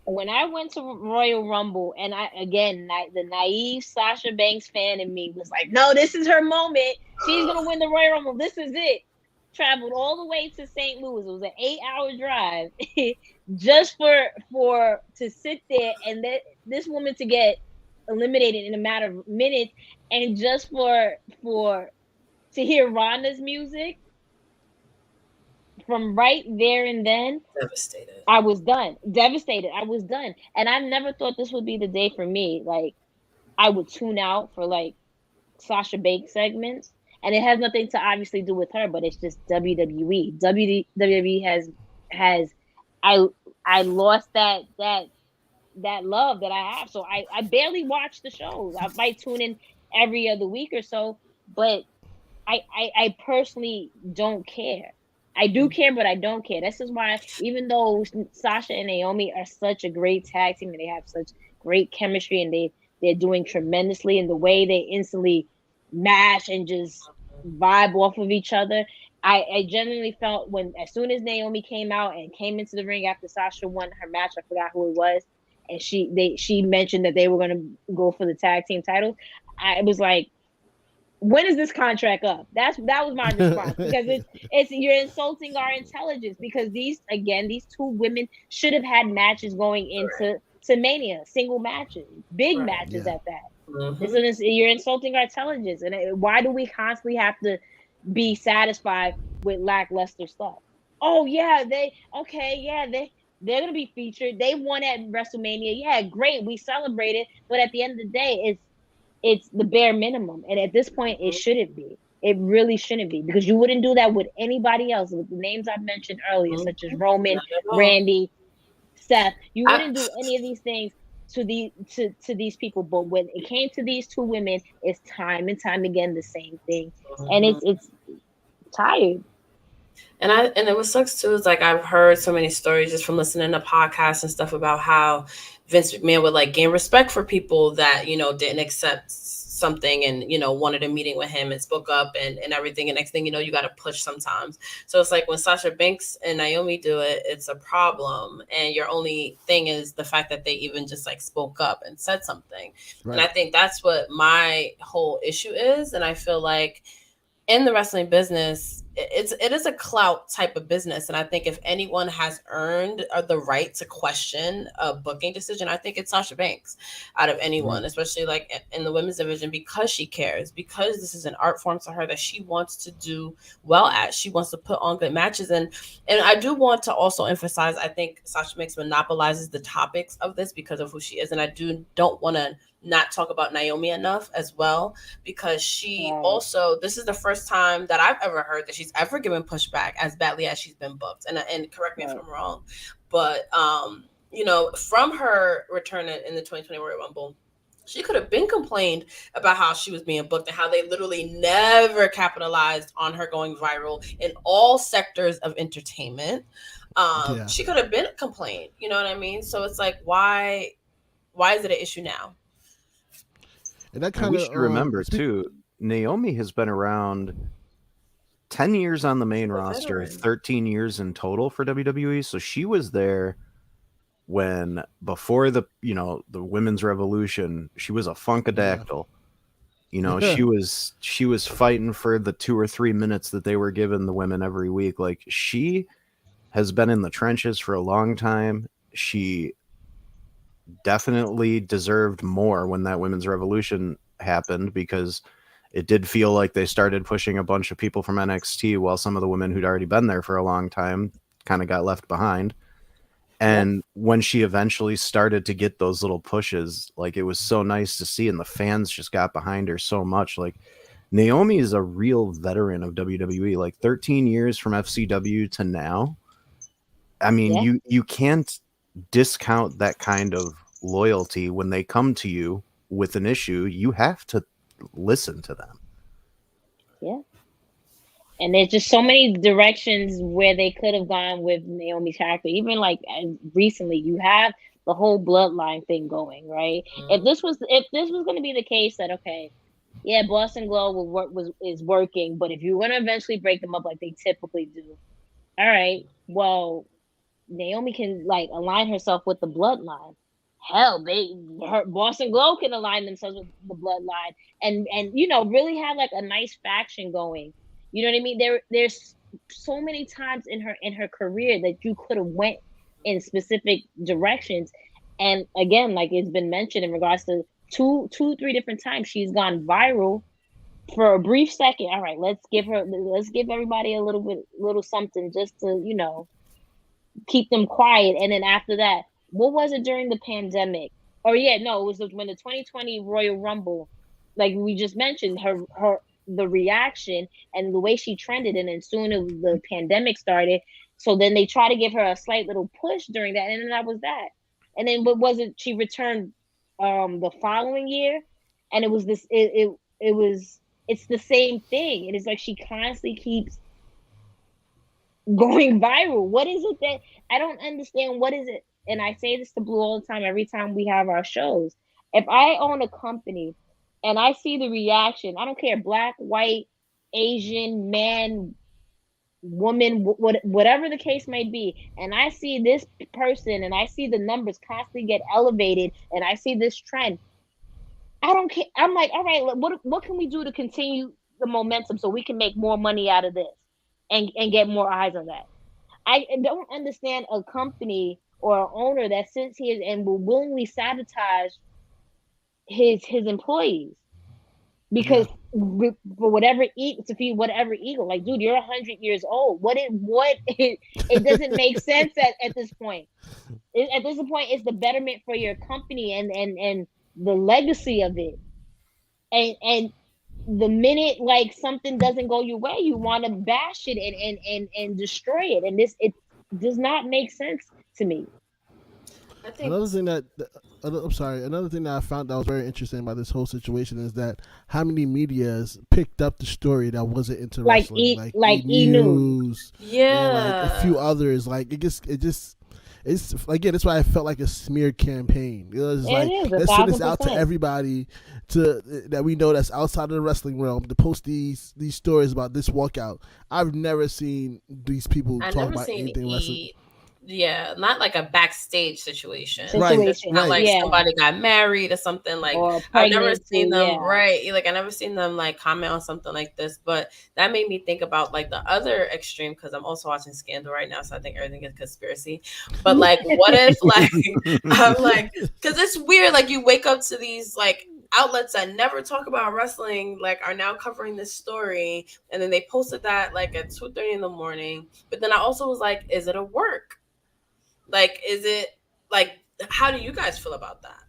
when I went to Royal Rumble, and the naive Sasha Banks fan in me was like, no, this is her moment. She's going to win the Royal Rumble. This is it. Traveled all the way to St. Louis. It was an 8-hour drive just to sit there and this woman to get eliminated in a matter of minutes, and just to hear Ronda's music from right there and then. Devastated. I was done. Devastated. I was done. And I never thought this would be the day for me. Like, I would tune out for like Sasha Banks segments. And it has nothing to obviously do with her, but it's just WWE. WWE I lost that love that I have. So I barely watch the shows. I might tune in every other week or so, but I personally don't care. I do care, but I don't care. This is why, even though Sasha and Naomi are such a great tag team and they have such great chemistry and they're doing tremendously, in the way they instantly mash and just vibe off of each other, I genuinely felt as soon as Naomi came out and came into the ring after Sasha won her match, I forgot who it was, and she mentioned that they were going to go for the tag team titles. I was like, when is this contract up? That was my response, because it's you're insulting our intelligence, because these 2 women should have had matches going into Mania, single matches, big matches at that. Mm-hmm. You're insulting our intelligence, and why do we constantly have to be satisfied with lackluster stuff? Oh yeah, they're gonna be featured. They won at WrestleMania. Yeah, great, we celebrated, but at the end of the day, it's the bare minimum. And at this point, it shouldn't be. It really shouldn't be, because you wouldn't do that with anybody else. With the names I mentioned earlier, such as Roman, Randy, Seth, you wouldn't do any of these things to these people. But when it came to these 2 women, it's time and time again the same thing, and it's tired. And what sucks too is, like, I've heard so many stories just from listening to podcasts and stuff about how Vince McMahon would like gain respect for people that, didn't accept something and, wanted a meeting with him and spoke up and everything. And next thing you know, you got to push sometimes. So it's like when Sasha Banks and Naomi do it, it's a problem. And your only thing is the fact that they even just like spoke up and said something. Right. And I think that's what my whole issue is. And I feel like in the wrestling business, it is a clout type of business, and I think if anyone has earned the right to question a booking decision, I think it's Sasha Banks out of anyone, especially like in the women's division, because she cares, because this is an art form to her that she wants to do well at. She wants to put on good matches, and I do want to also emphasize, I think Sasha Banks monopolizes the topics of this because of who she is, and I don't want to not talk about Naomi enough as well, because she also, this is the first time that I've ever heard that she's ever given pushback as badly as she's been booked. And correct me if I'm wrong, but you know, from her return in the 2020 Royal Rumble, she could have been complained about how she was being booked and how they literally never capitalized on her going viral in all sectors of entertainment. She could have been complained, you know what I mean? So it's like, why is it an issue now? And that we should remember too, Naomi has been around 10 years on the main roster, 13 years in total for WWE. So she was there when, before the women's revolution, she was a funkadactyl. You know, she was fighting for the 2 or 3 minutes that they were giving the women every week. Like, she has been in the trenches for a long time. She definitely deserved more when that women's revolution happened, because it did feel like they started pushing a bunch of people from NXT while some of the women who'd already been there for a long time kind of got left behind. And when she eventually started to get those little pushes, like, it was so nice to see, and the fans just got behind her so much. Like, Naomi is a real veteran of WWE, like 13 years from FCW to now. I mean, you can't discount that kind of loyalty. When they come to you with an issue, you have to listen to them. Yeah. And there's just so many directions where they could have gone with Naomi's character. Even like recently, you have the whole bloodline thing going, right? If this was going to be the case that, okay, yeah, Boston Glow is working, but if you're going to eventually break them up like they typically do, all right, well, Naomi can like align herself with the bloodline. Hell, Boston Glow can align themselves with the bloodline and you know, really have like a nice faction going. You know what I mean? There's so many times in her career that you could have went in specific directions, and again, like it's been mentioned in regards to two, 3 different times she's gone viral for a brief second. All right, let's give everybody a little something just to, you know, keep them quiet. And then after that, what was it during the pandemic? Or it was when the 2020 Royal Rumble, like we just mentioned, the reaction and the way she trended, and then soon as the pandemic started, so then they try to give her a slight little push during that, and then that was that. And then what was it? She returned the following year, and it was this. It's the same thing. It is like she constantly keeps going viral. What is it that I don't understand? What is it? And I say this to Blue all the time, every time we have our shows. If I own a company and I see the reaction, I don't care, black, white, Asian, man, woman, whatever the case may be, and I see this person and I see the numbers constantly get elevated and I see this trend, I don't care. I'm like, all right, what can we do to continue the momentum so we can make more money out of this and get more eyes on that? I don't understand a company or an owner that sits here and will willingly sabotage his employees because for whatever to feed whatever ego. Like, dude, you're 100 years old. It doesn't make sense at this point. At this point, it's the betterment for your company and the legacy of it. And the minute like something doesn't go your way, you want to bash it and destroy it. And it does not make sense to me. Another thing that I found that was very interesting about this whole situation is that how many medias picked up the story that wasn't into wrestling, like E! News, and like a few others. Like it's again, that's why I felt like a smear campaign. It was let's send this out to everybody that we know that's outside of the wrestling realm to post these stories about this walkout. I've never seen these people talk about anything wrestling. Yeah, not like a backstage situation. Right, It's not right. like Yeah. somebody got married or something. Like Or I've never pregnant seen too. them Yeah. right. Like I never seen them like comment on something like this. But that made me think about like the other extreme because I'm also watching Scandal right now, so I think everything is conspiracy. But like, what if like I'm like, because it's weird. Like you wake up to these like outlets that never talk about wrestling like are now covering this story, and then they posted that like at 2:30 in the morning. But then I also was like, is it a work? Like, is it like? How do you guys feel about that?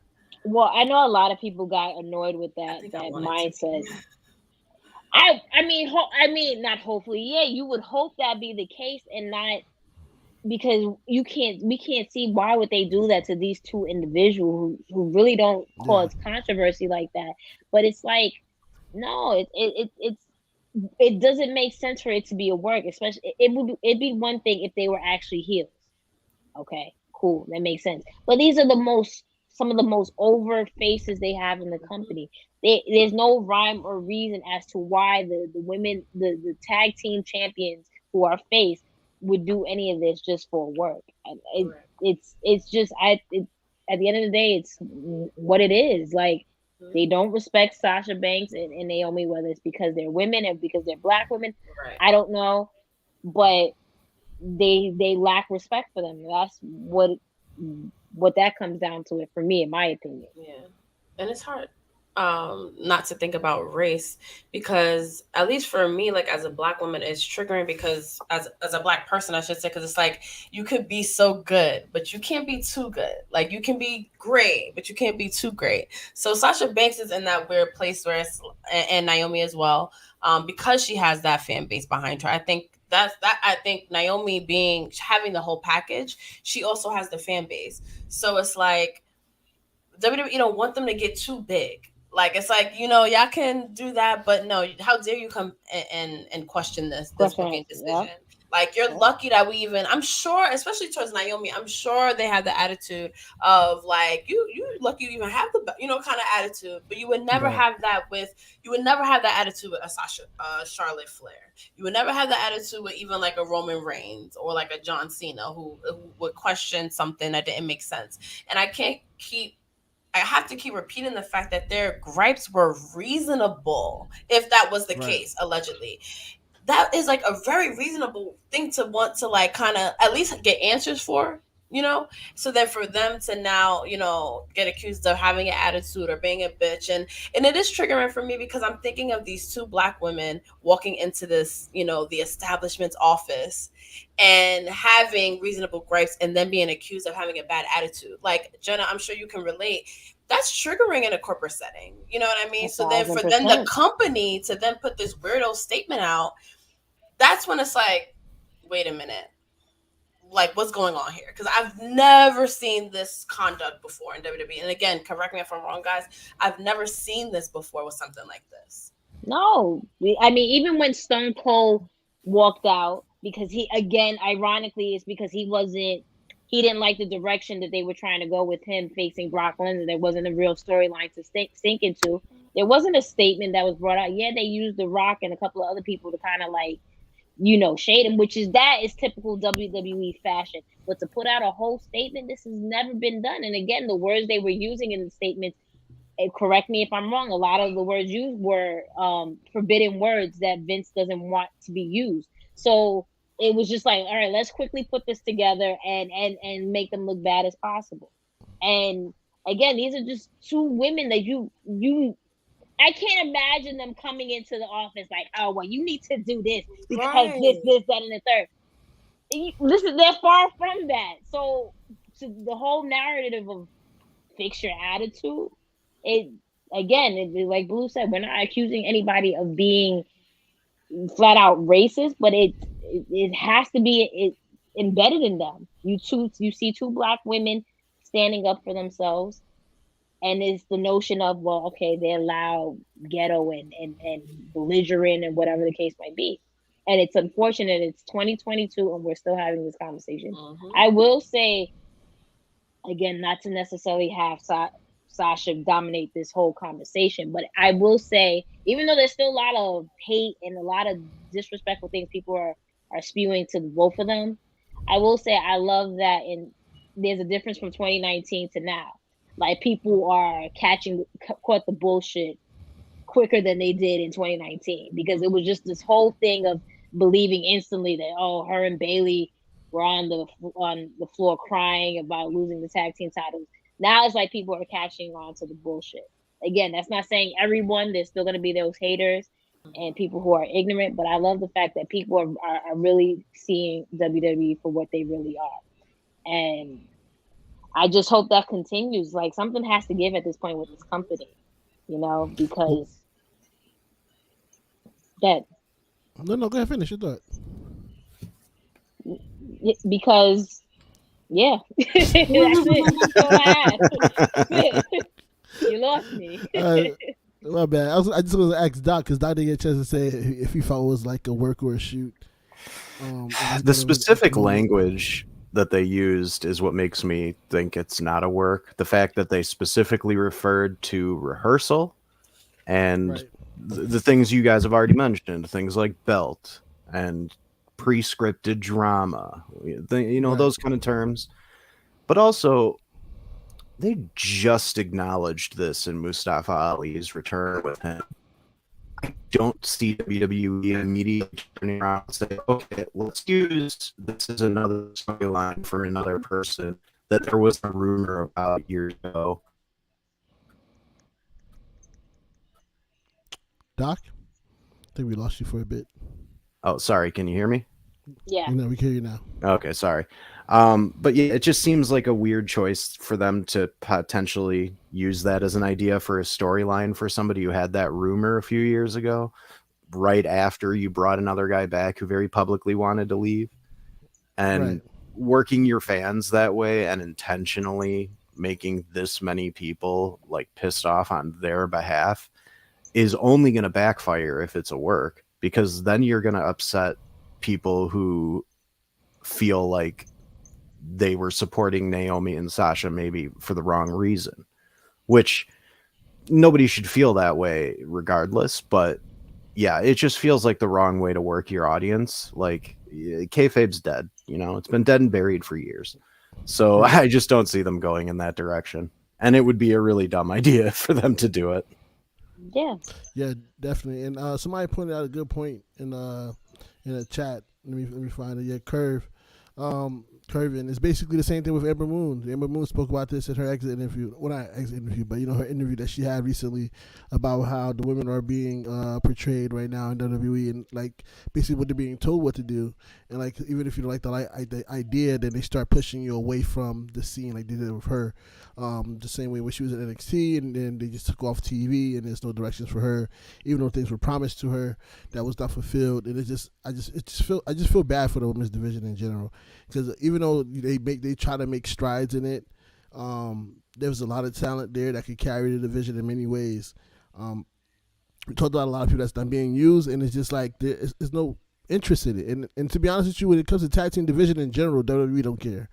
Well, I know a lot of people got annoyed with I that think I that want it to mindset. be. I mean, not hopefully. Yeah, you would hope that be the case, and not because we can't see why would they do that to these two individuals who really don't Yeah. cause controversy like that. But it's like, no, it doesn't make sense for it to be a work. Especially, it'd be one thing if they were actually heels. Okay, cool, that makes sense. But these are some of the most over faces they have in the company. There's no rhyme or reason as to why the women, the tag team champions who are face would do any of this just for work. Right. It's just at the end of the day, it's what it is. Like they don't respect Sasha Banks and Naomi, whether it's because they're women or because they're black women. Right. I don't know, but they lack respect for them. That's what that comes down to it for me, in my opinion. Yeah. And it's hard not to think about race because at least for me like as a black woman it's triggering because as a black person I should say because it's like you could be so good but you can't be too good. Like you can be great but you can't be too great. So Sasha Banks is in that weird place where it's and Naomi as well because she has that fan base behind her. I think Naomi being having the whole package, she also has the fan base. So it's like WWE don't want them to get too big. Like it's like y'all can do that, but no, how dare you come and question this Question, booking yeah, decision? Like you're yeah. lucky that we even. I'm sure, especially towards Naomi, I'm sure they have the attitude of like you lucky you even have the kind of attitude, but you would never Right. have that with you would never have that attitude with a Sasha, Charlotte Flair. You would never have that attitude with even like a Roman Reigns or like a John Cena who would question something that didn't make sense. And I have to keep repeating the fact that their gripes were reasonable, if that was the Right. case, allegedly. That is like a very reasonable thing to want to like kind of at least get answers for, you know? So then for them to now, get accused of having an attitude or being a bitch and it is triggering for me because I'm thinking of these two black women walking into this, the establishment's office and having reasonable gripes and then being accused of having a bad attitude. Like Jenna, I'm sure you can relate. That's triggering in a corporate setting. You know what I mean? So then for then the 1,000%. company to then put this weirdo statement out, that's when it's like, wait a minute, like what's going on here? Because I've never seen this conduct before in WWE. And again, correct me if I'm wrong, guys. I've never seen this before with something like this. No, I mean, even when Stone Cold walked out, because he, again, ironically, it's because he didn't like the direction that they were trying to go with him facing Brock Lesnar. There wasn't a real storyline to sink into. There wasn't a statement that was brought out. Yeah, they used The Rock and a couple of other people to kind of like, shade him, which is typical WWE fashion. But to put out a whole statement, this has never been done. And again, the words they were using in the statements, correct me if I'm wrong, a lot of the words used were forbidden words that Vince doesn't want to be used. So it was just like, all right, let's quickly put this together and make them look bad as possible. And again, these are just two women that you I can't imagine them coming into the office like, oh well, you need to do this because Right. this, that, and the third. Listen, they're far from that. So the whole narrative of fix your attitude, it like Blue said, we're not accusing anybody of being flat out racist, but it has to be embedded in them. You see two black women standing up for themselves, and it's the notion of, well, okay, they're loud, ghetto, and belligerent, and whatever the case might be. And it's unfortunate it's 2022 and we're still having this conversation. Mm-hmm. I will say, again, not to necessarily have Sasha dominate this whole conversation, but I will say, even though there's still a lot of hate and a lot of disrespectful things people are spewing to both of them, I will say I love that, and there's a difference from 2019 to now. Like people are caught the bullshit quicker than they did in 2019 because it was just this whole thing of believing instantly that her and Bailey were on the floor crying about losing the tag team titles. Now it's like people are catching on to the bullshit. Again, that's not saying everyone. There's still going to be those haters and people who are ignorant, but I love the fact that people are really seeing WWE for what they really are. And I just hope that continues. Like something has to give at this point with this company, because that. No, go ahead, finish your thought. Because, yeah, that's it. That's all I have. You lost me. My bad. I just was to ask Doc because Doc didn't get a chance to say if he felt it was like a work or a shoot. The specific language that they used is what makes me think it's not a work. The fact that they specifically referred to rehearsal and the things you guys have already mentioned, things like belt and pre-scripted drama, those kind of terms. But also, they just acknowledged this in Mustafa Ali's return with him. I don't see WWE immediately turning around and say, okay, let's use this as another storyline for another person that there was a rumor about years ago. Doc, I think we lost you for a bit. Oh, sorry. Can you hear me? Yeah. No, we can hear you now. Okay, sorry. But yeah, it just seems like a weird choice for them to potentially use that as an idea for a storyline for somebody who had that rumor a few years ago, right after you brought another guy back who very publicly wanted to leave. And working your fans that way and intentionally making this many people like pissed off on their behalf is only going to backfire if it's a work, because then you're going to upset people who feel like they were supporting Naomi and Sasha maybe for the wrong reason, which nobody should feel that way regardless. But yeah, it just feels like the wrong way to work your audience. Like kayfabe's dead, it's been dead and buried for years. So I just don't see them going in that direction. And it would be a really dumb idea for them to do it. Yeah, definitely. And somebody pointed out a good point in a chat. Let me find it. Yeah, Curvin. It's basically the same thing with Amber Moon. Amber Moon spoke about this in her exit interview. Well, not exit interview, but her interview that she had recently about how the women are being portrayed right now in WWE, and like basically what they're being told what to do. And like even if you don't like the idea, then they start pushing you away from the scene, like they did with her. The same way when she was at NXT, and then they just took off TV, and there's no directions for her, even though things were promised to her that was not fulfilled. And I just feel bad for the women's division in general, because even though they try to make strides in it, there's a lot of talent there that could carry the division in many ways. We talked about a lot of people that's not being used, and it's just like there's no interest in it. And to be honest with you, when it comes to tag team division in general, WWE don't care.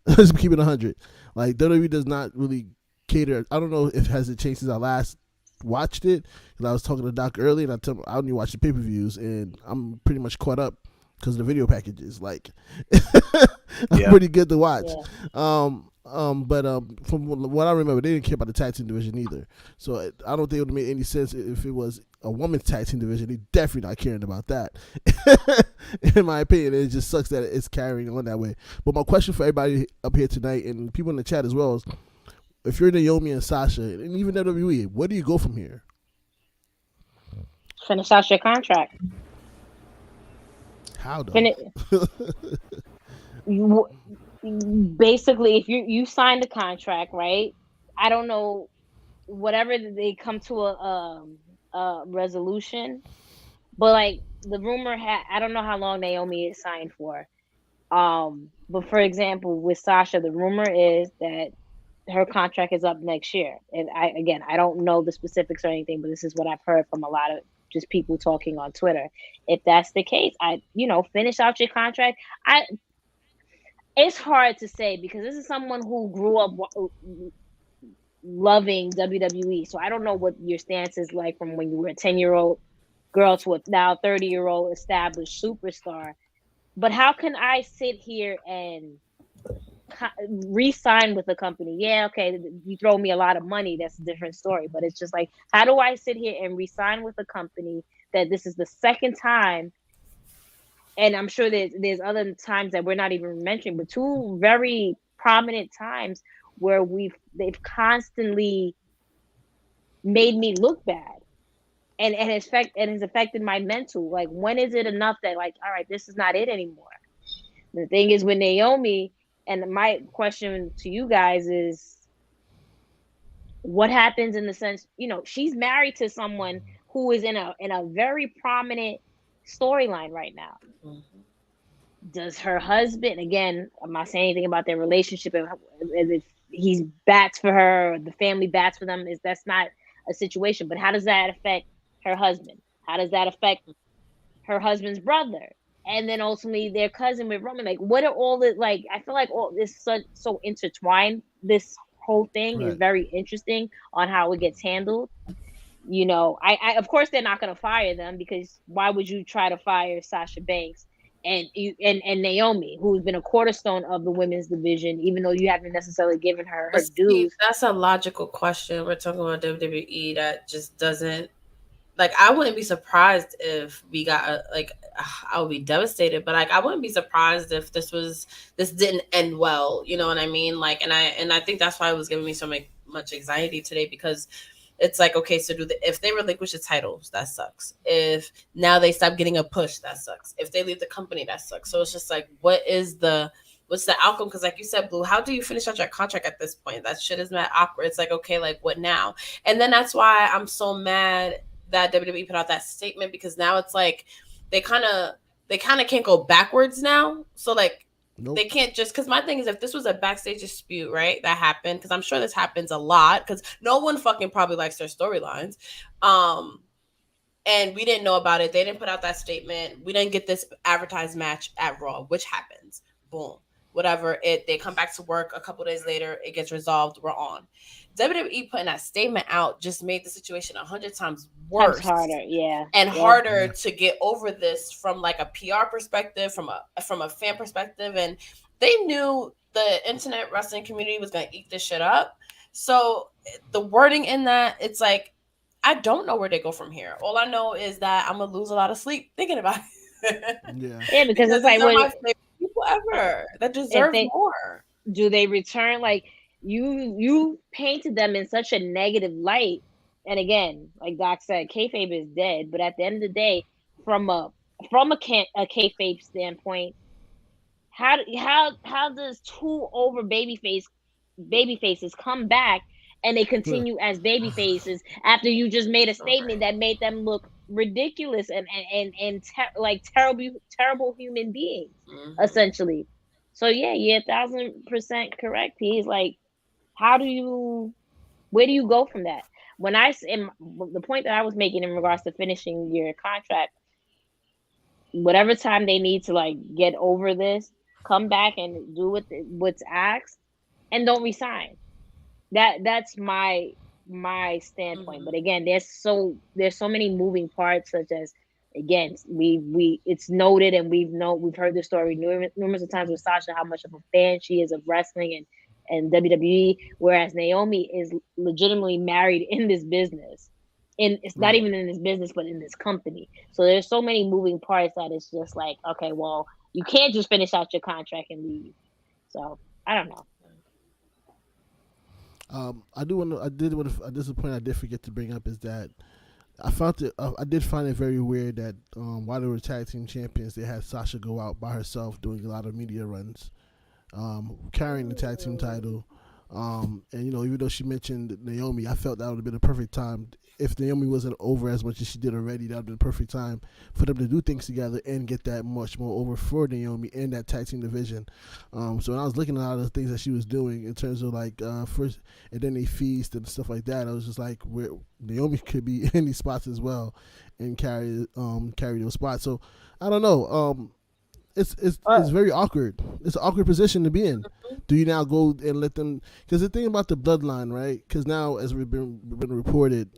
Let's keep it 100. Like WWE does not really cater. I don't know if has it changed since I last watched it. Because I was talking to Doc earlier, and I only watched the pay-per-views, and I'm pretty much caught up because of the video packages. Like, I'm pretty good to watch. Yeah. But from what I remember, they didn't care about the tag team division either. So I don't think it would make any sense if it was a women's tag team division. They definitely not caring about that. In my opinion, it just sucks that it's carrying on that way. But my question for everybody up here tonight and people in the chat as well is, if you're Naomi and Sasha, and even WWE, where do you go from here? Finish out your contract. How though? Basically, if you signed a contract, right? I don't know, whatever they come to a resolution, but like the rumor I don't know how long Naomi is signed for. But for example, with Sasha, the rumor is that her contract is up next year. And I don't know the specifics or anything, but this is what I've heard from a lot of just people talking on Twitter. If that's the case, finish out your contract. It's hard to say because this is someone who grew up loving WWE. So I don't know what your stance is like from when you were a 10-year-old girl to a now 30-year-old established superstar. But how can I sit here and re-sign with a company? Yeah, okay, you throw me a lot of money, that's a different story. But it's just like, how do I sit here and re-sign with a company that this is the second time, and I'm sure there's other times that we're not even mentioning, but two very prominent times where they've constantly made me look bad, and has affected my mental. Like, when is it enough that, like, all right, this is not it anymore? The thing is with Naomi, and my question to you guys is, what happens in the sense, she's married to someone who is in a very prominent storyline right now. Mm-hmm. Does her husband, again, I'm not saying anything about their relationship, as if he's bats for her or the family bats for them, that's not a situation. But how does that affect her husband? How does that affect her husband's brother? And then ultimately their cousin with Roman? Like, what are all the, like, I feel like all this so intertwined. This whole thing is very interesting on how it gets handled. I of course they're not going to fire them, because why would you try to fire Sasha Banks and Naomi, who's been a cornerstone of the women's division, even though you haven't necessarily given her dues? That's a logical question. We're talking about WWE that just doesn't, like, I wouldn't be surprised if we got I would be devastated, but like I wouldn't be surprised if this didn't end well. You know what I mean? Like, and I think that's why it was giving me so much anxiety today, because it's like, okay, so if they relinquish the titles, that sucks. If now they stop getting a push, that sucks. If they leave the company, that sucks. So it's just like, what's the outcome? Because like you said, Blue, how do you finish out your contract at this point? That shit is mad awkward. It's like, okay, like what now? And then that's why I'm so mad that WWE put out that statement, because now it's like they kind of can't go backwards now. So like, nope. They can't just, because my thing is, if this was a backstage dispute, right, that happened, because I'm sure this happens a lot, because no one fucking probably likes their storylines, and we didn't know about it, they didn't put out that statement, we didn't get this advertised match at Raw, which happens, boom, whatever, they come back to work a couple days later, it gets resolved, we're on. WWE putting that statement out just made the situation 100 times worse. Times harder, yeah. And harder to get over this from like a PR perspective, from a fan perspective. And they knew the internet wrestling community was going to eat this shit up. So the wording in that, it's like, I don't know where they go from here. All I know is that I'm going to lose a lot of sleep thinking about it. Yeah, because it's like, my favorite people ever that deserve more. Do they return? Like, you painted them in such a negative light, and again, like Doc said, kayfabe is dead. But at the end of the day, from a kayfabe standpoint, how does two over baby faces come back and they continue as baby faces after you just made a statement that made them look ridiculous and like terrible human beings, essentially? So yeah, 1,000% correct. He's like, where do you go from that? When the point that I was making in regards to finishing your contract, whatever time they need to like get over this, come back and do what's asked, and don't resign. That's my standpoint. But again, there's so many moving parts, such as, again, it's noted, and we've heard the story numerous of times with Sasha, how much of a fan she is of wrestling and WWE, whereas Naomi is legitimately married in this business. And it's not even in this business, but in this company. So there's so many moving parts that it's just like, okay, well, you can't just finish out your contract and leave. So I don't know. This is a point I did forget to bring up, is that I did find it very weird that while they were tag team champions, they had Sasha go out by herself doing a lot of media runs, carrying the tag team title. And even though she mentioned Naomi, I felt that would have been a perfect time. If Naomi wasn't over as much as she did already, that would have been a perfect time for them to do things together and get that much more over for Naomi in that tag team division. So when I was looking at all the things that she was doing in terms of like first, and then they feast and stuff like that, I was just like, where Naomi could be in these spots as well and carry those spots. So I don't know. It's very awkward. It's an awkward position to be in. Do you now go and let them? Because the thing about the bloodline, right? Because now, as we've been reported,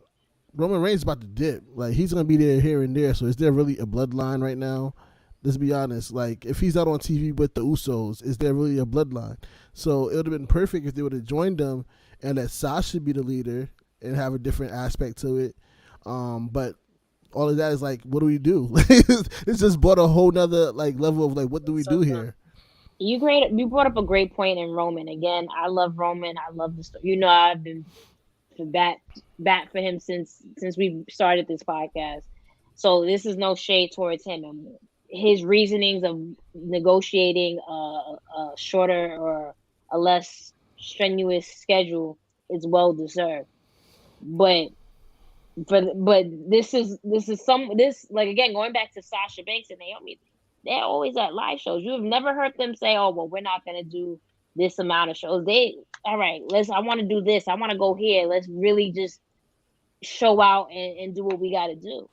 Roman Reigns is about to dip. Like, he's going to be there here and there. So is there really a bloodline right now Let's be honest. Like, if he's not on TV with the Usos, is there really a bloodline? So it would have been perfect if they would have joined them and let Sasha be the leader and have a different aspect to it. But all of that is like, what do we do? It's just brought a whole nother like level of like, what do we do here? You brought up a great point in Roman. Again, I love Roman. I love the story. You know, I've been bat for him since we started this podcast. So this is no shade towards him. And his reasonings of negotiating a shorter or a less strenuous schedule is well deserved. But this is like, again, going back to Sasha Banks and Naomi, they're always at live shows. You have never heard them say, "Oh, well, we're not going to do this amount of shows." All right, I want to do this. I want to go here. Let's really just show out and do what we got to do.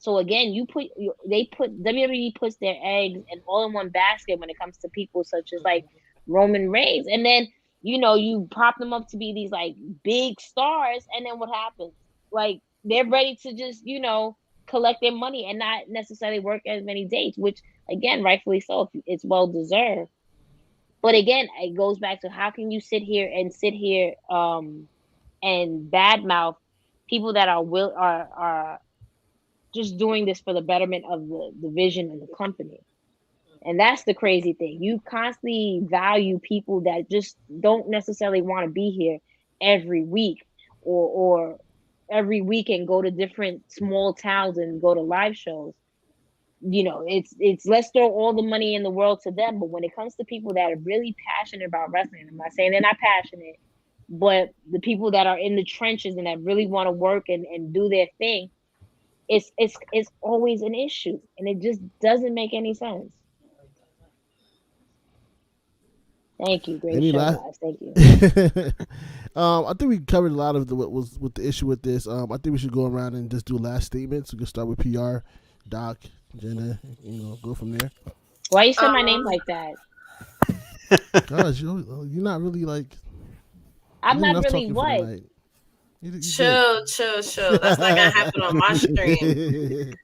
So again, WWE puts their eggs and all in one basket when it comes to people such as like Roman Reigns, and then you prop them up to be these like big stars, and then what happens? Like, they're ready to just collect their money and not necessarily work as many dates, which again, rightfully so, it's well deserved. But again, it goes back to, how can you sit here and badmouth people that are just doing this for the betterment of the division and the company? And that's the crazy thing. You constantly value people that just don't necessarily want to be here every week or every weekend, go to different small towns and go to live shows. It's let's throw all the money in the world to them. But when it comes to people that are really passionate about wrestling, I'm not saying they're not passionate, but the people that are in the trenches and that really want to work and do their thing, it's always an issue, and it just doesn't make any sense. Thank you, great show, guys. Thank you. I think we covered a lot of what was with the issue with this. I think we should go around and just do last statements. We can start with PR, Doc, Jenna, go from there. Why you say my name like that? Gosh, you're not really like. I'm not really what? Chill. That's not gonna happen on my stream.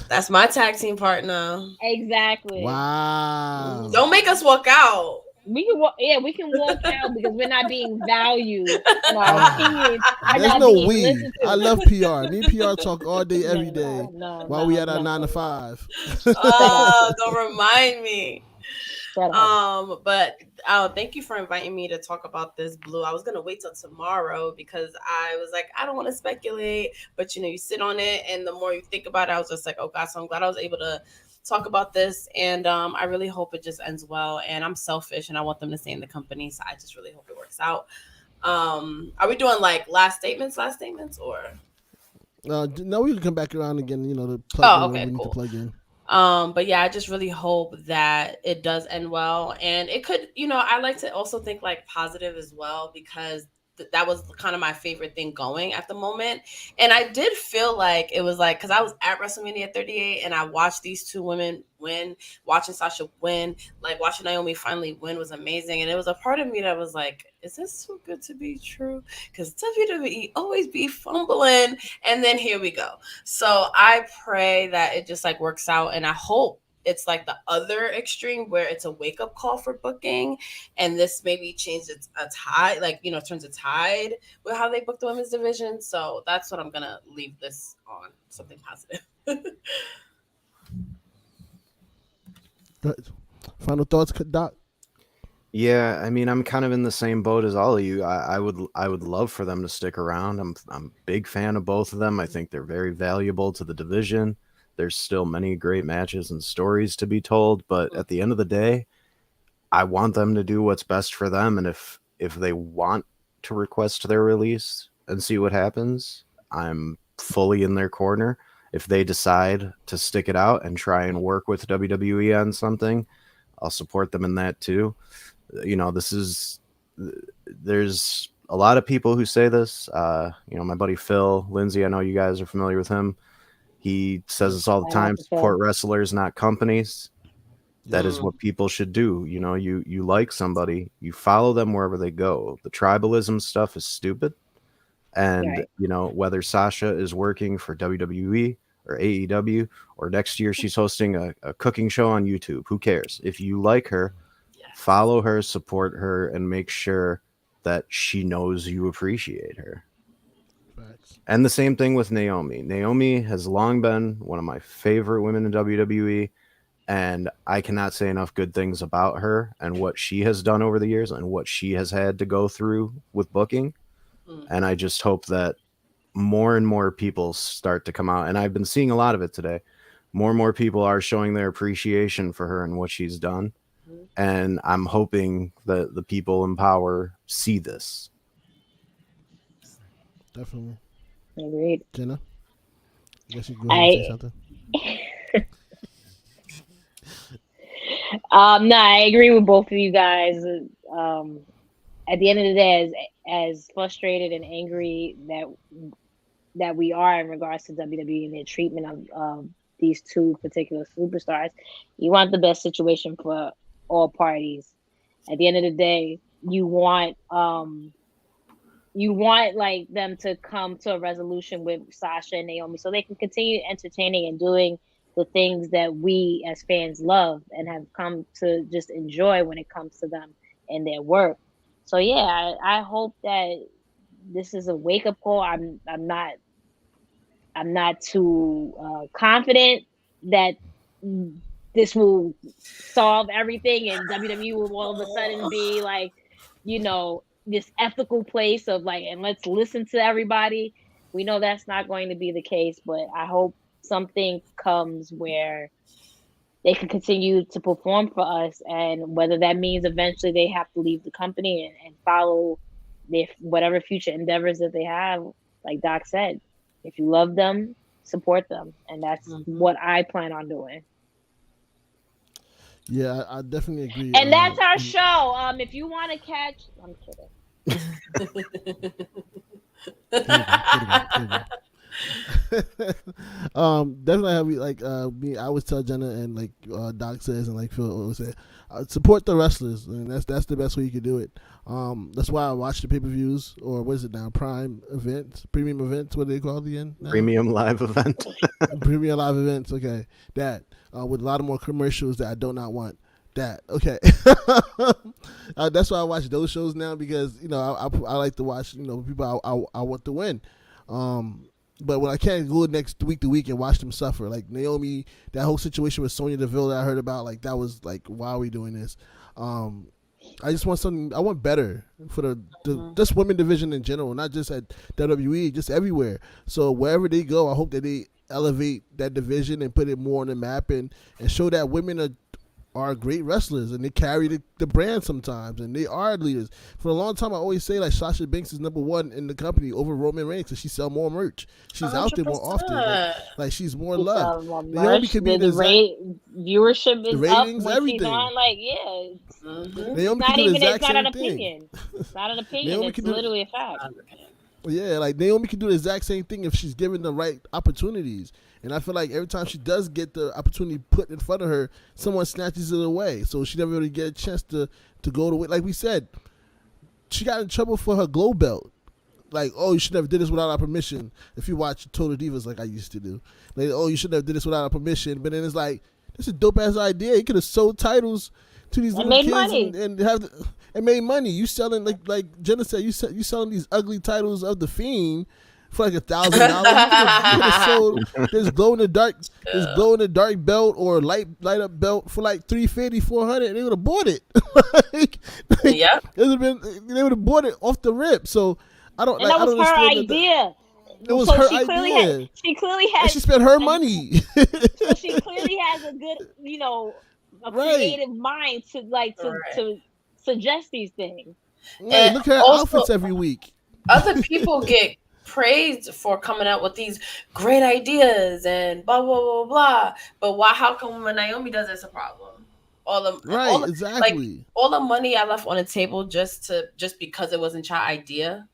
That's my tag team partner. Exactly. Wow. Don't make us walk out. We can walk out because we're not being valued. Our opinions There's no we. I love PR. Me and PR talk all day, every day while we at our 9 to 5. Oh, don't remind me. But thank you for inviting me to talk about this, Blue. I was gonna wait till tomorrow because I was like, I don't want to speculate, but you sit on it, and the more you think about it, I was just like, oh God. So I'm glad I was able to talk about this, and I really hope it just ends well. And I'm selfish, and I want them to stay in the company, so I just really hope it works out. Are we doing like last statements, or? No, we can come back around again. To plug in. Okay, we cool. Need to plug in. But yeah, I just really hope that it does end well, and it could. I like to also think like positive as well, because that was kind of my favorite thing going at the moment. And I did feel like it was like, because I was at WrestleMania 38 and I watched these two women win, watching Sasha win, like watching Naomi finally win was amazing. And it was a part of me that was like, is this too good to be true? Because WWE always be fumbling. And then here we go. So I pray that it just like works out, and I hope it's like the other extreme where it's a wake-up call for booking, and this maybe changes a tide, like turns a tide with how they book the women's division. So that's what I'm gonna leave this on, something positive. Final thoughts, Doc? Yeah, I mean, I'm kind of in the same boat as all of you. I would love for them to stick around. I'm a big fan of both of them. I think they're very valuable to the division. There's still many great matches and stories to be told, but at the end of the day, I want them to do what's best for them. And if they want to request their release and see what happens, I'm fully in their corner. If they decide to stick it out and try and work with WWE on something, I'll support them in that too. There's a lot of people who say this. My buddy Phil Lindsay, I know you guys are familiar with him. He says this all the time: support wrestlers, not companies. That is what people should do. You like somebody, you follow them wherever they go. The tribalism stuff is stupid. And, whether Sasha is working for WWE or AEW, or next year she's hosting a cooking show on YouTube. Who cares? If you like her, follow her, support her, and make sure that she knows you appreciate her. Facts. And the same thing with Naomi. Naomi has long been one of my favorite women in WWE, and I cannot say enough good things about her and what she has done over the years and what she has had to go through with booking. And I just hope that more and more people start to come out, and I've been seeing a lot of it today. More and more people are showing their appreciation for her and what she's done. And I'm hoping that the people in power see this. Definitely. Agreed. Jenna, I guess you go ahead and say something. No, I agree with both of you guys. At the end of the day, as frustrated and angry that we are in regards to WWE and their treatment of these two particular superstars, you want the best situation for all parties. At the end of the day, you want like them to come to a resolution with Sasha and Naomi so they can continue entertaining and doing the things that we as fans love and have come to just enjoy when it comes to them and their work. So yeah, I hope that this is a wake up call. I'm not too confident that this will solve everything and WWE will all of a sudden be like, this ethical place of like, and let's listen to everybody. We know that's not going to be the case, but I hope something comes where they can continue to perform for us, and whether that means eventually they have to leave the company and follow their whatever future endeavors that they have. Like Doc said, if you love them, support them, and that's what I plan on doing. Yeah, I definitely agree. And that's our show. If you want to catch, I'm kidding. Definitely have me. I always tell Jenna and like Doc says and like Phil always say, support the wrestlers, and that's the best way you can do it. That's why I watch the pay-per-views, or what is it now? Premium events. What do they call it again? Now? Premium live event. Premium live events. Okay, that with a lot of more commercials that I do not want. That okay. That's why I watch those shows now, because I like to watch people I want to win. But when I can't go next week to week and watch them suffer, like Naomi, that whole situation with Sonya Deville that I heard about, like that was like, why are we doing this? I just want something. I want better for the just women division in general, not just at WWE, just everywhere. So wherever they go, I hope that they elevate that division and put it more on the map and show that women are great wrestlers and they carry the brand sometimes and they are leaders. For a long time, I always say like Sasha Banks is number one in the company over Roman Reigns because she sells more merch. She's 100%. Out there more often. Like she's more loved. Naomi could be viewership is the ratings, up when everything. She's on. Like Naomi it's not even. It's not an opinion. It's not an opinion. Naomi it's literally a fact. Yeah, like Naomi can do the exact same thing if she's given the right opportunities. And I feel like every time she does get the opportunity put in front of her, someone snatches it away. So she never really get a chance to go to it. Like we said, she got in trouble for her glow belt. Like, oh, you should have did this without our permission. If you watch Total Divas like I used to do. Like, oh, you should have did this without our permission. But then it's like, this is a dope-ass idea. You could have sold titles to these little kids and made money. You selling, like Jenna said, you selling these ugly titles of The Fiend for like $1,000. You could have sold this glow in the dark belt or light up belt for like $350, $400, and they would have bought it. Yeah, they would have bought it off the rip. So I don't. And that was her idea. It was her idea. She clearly had. And she spent her money. So she clearly has a good, creative mind to suggest these things. Right, look at her outfits every week. Other people get praised for coming out with these great ideas and blah blah blah blah. But why? How come when Naomi does it's a problem? Exactly. All the money I left on the table just because it wasn't your idea.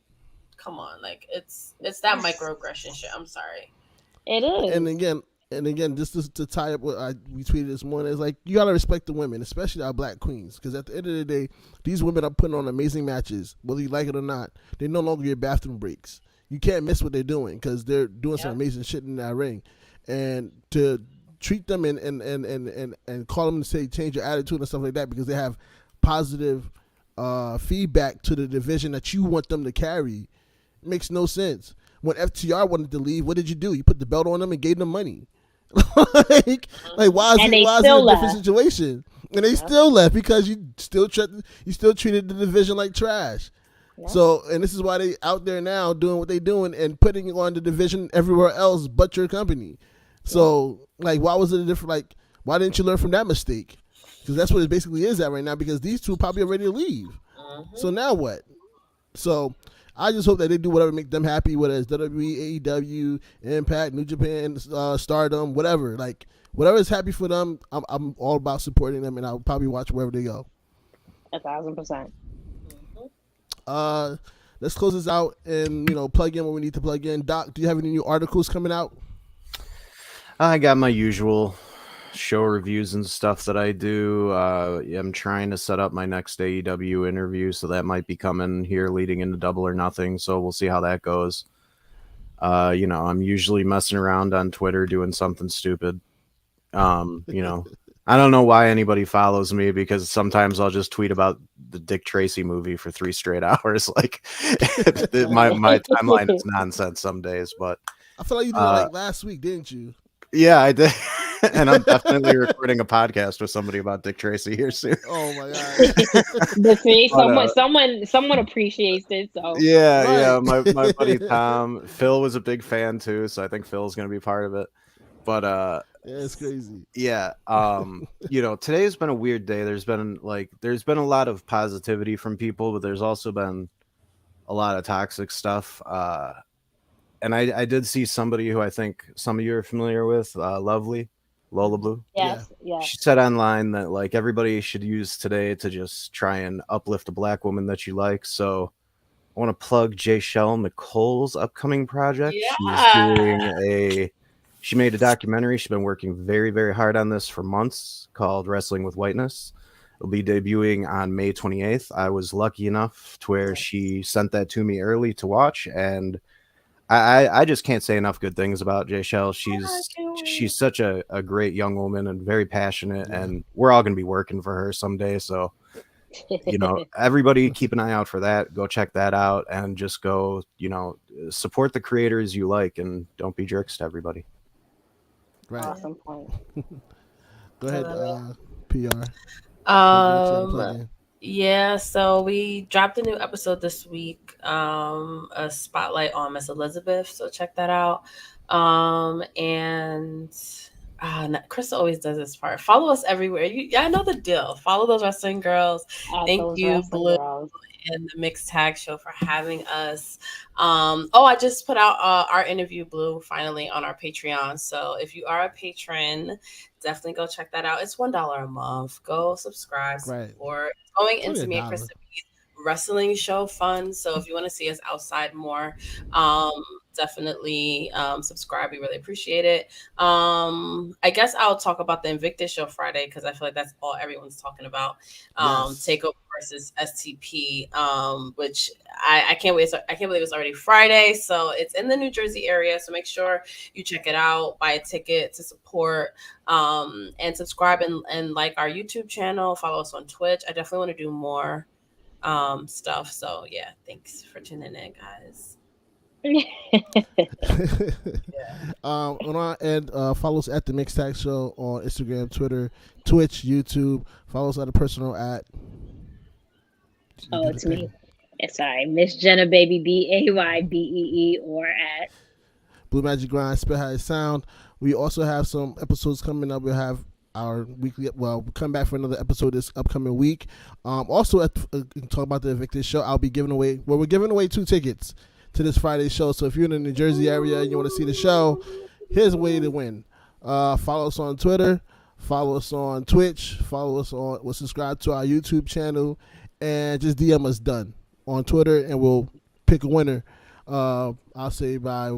Come on, like it's that microaggression shit. I'm sorry. It is. And again, just to tie up what we tweeted this morning, is like, you gotta respect the women, especially our black queens, because at the end of the day, these women are putting on amazing matches, whether you like it or not. They're no longer your bathroom breaks. You can't miss what they're doing because they're doing some amazing shit in that ring. and to treat them and call them and say change your attitude and stuff like that because they have positive feedback to the division that you want them to carry. It makes no sense. When FTR wanted to leave, what did you do? You put the belt on them and gave them money. like why is it a different situation? And they still left because you still treated the division like trash. Yeah. So, and this is why they out there now doing what they doing and putting on the division everywhere else but your company. So, like, why was it a different? Like, why didn't you learn from that mistake? Because that's what it basically is at right now. Because these two probably are ready to leave. So now what? So I just hope that they do whatever make them happy, whether it's WWE, AEW, Impact, New Japan, Stardom, whatever. Like, whatever is happy for them, I'm all about supporting them, and I'll probably watch wherever they go. 1,000%. Let's close this out and plug in what we need to plug in. Doc, do you have any new articles coming out? I got my usual show reviews and stuff that I do. I'm trying to set up my next AEW interview, so that might be coming here leading into Double or Nothing. So we'll see how that goes. I'm usually messing around on Twitter doing something stupid. I don't know why anybody follows me because sometimes I'll just tweet about the Dick Tracy movie for 3 straight hours. Like my timeline is nonsense some days, but I feel like you did it like last week, didn't you? Yeah, I did. And I'm definitely recording a podcast with somebody about Dick Tracy here soon. Oh my god! But see, someone appreciates it. So yeah. My buddy Tom, Phil was a big fan too, so I think Phil's gonna be part of it. But yeah, it's crazy. Yeah, today's been a weird day. There's been a lot of positivity from people, but there's also been a lot of toxic stuff. And I did see somebody who I think some of you are familiar with, Lovely, Lola Blue. Yes. She said online that like everybody should use today to just try and uplift a black woman that you like. So I want to plug Jaychelle McColl's upcoming project. Yeah. She made a documentary. She's been working very, very hard on this for months called Wrestling with Whiteness. It'll be debuting on May 28th. I was lucky enough to where she sent that to me early to watch, and I just can't say enough good things about Jaychelle. She's such a great young woman and very passionate, and we're all going to be working for her someday. So, everybody keep an eye out for that. Go check that out and just go, support the creators you like and don't be jerks to everybody. Right. Awesome point. Go ahead, PR. Yeah, so we dropped a new episode this week, a spotlight on Miss Elizabeth, so check that out. And Chris always does this part. Follow us everywhere. I know the deal. Follow those wrestling girls. Thank you, Blue, and the Mixed Tag Show for having us. I just put out our interview, Blue, finally on our Patreon. So if you are a patron, definitely go check that out. It's $1 a month. Go subscribe, support. Going into me and Chris wrestling show fun. So if you want to see us outside more, definitely subscribe. We really appreciate it. I guess I'll talk about the Invictus show Friday because I feel like that's all everyone's talking about. Takeover versus STP, which I can't wait. I can't believe it's already Friday. So it's in the New Jersey area. So make sure you check it out, buy a ticket to support, and subscribe and like our YouTube channel. Follow us on Twitch. I definitely want to do more stuff. So yeah, thanks for tuning in, guys. On our end, follow us at the Mixed Tag Show on Instagram, Twitter, Twitch, YouTube. Follow us at a personal at. It's me. Sorry, Miss Jenna Baby BAYBEE or at Blue Magic Grind. Spit how it sound. We also have some episodes coming up. We'll have our weekly. We'll come back for another episode this upcoming week. Also, talk about the Invictus show. I'll be giving away. Well, we're giving away 2 tickets to this Friday show. So if you're in the New Jersey area and you want to see the show, here's a way to win. Follow us on Twitter, follow us on Twitch, subscribe to our YouTube channel, and just DM us done on Twitter, and we'll pick a winner. I'll say by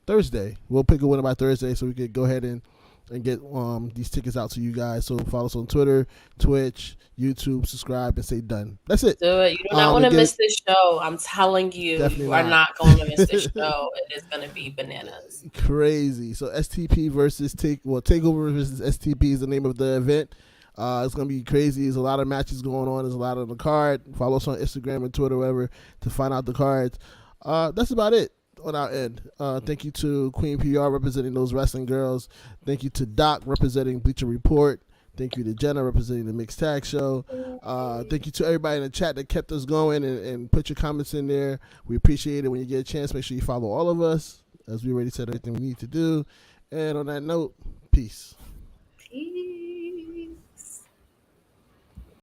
Thursday. We'll pick a winner by Thursday, so we could go ahead and and get these tickets out to you guys. So follow us on Twitter, Twitch, YouTube, subscribe, and say done. That's it. Do it. You do not want to miss this show. I'm telling you, Definitely you are not going to miss this show. It is going to be bananas. Crazy. So STP versus Takeover versus STP is the name of the event. It's going to be crazy. There's a lot of matches going on. There's a lot on the card. Follow us on Instagram and Twitter, wherever, to find out the cards. That's about it on our end. Thank you to Queen PR representing those wrestling girls. Thank you to Doc representing Bleacher Report. Thank you to Jenna representing the Mixed Tag Show. Thank you to everybody in the chat that kept us going and put your comments in there. We appreciate it. When you get a chance, make sure you follow all of us, as we already said everything we need to do. And on that note, peace.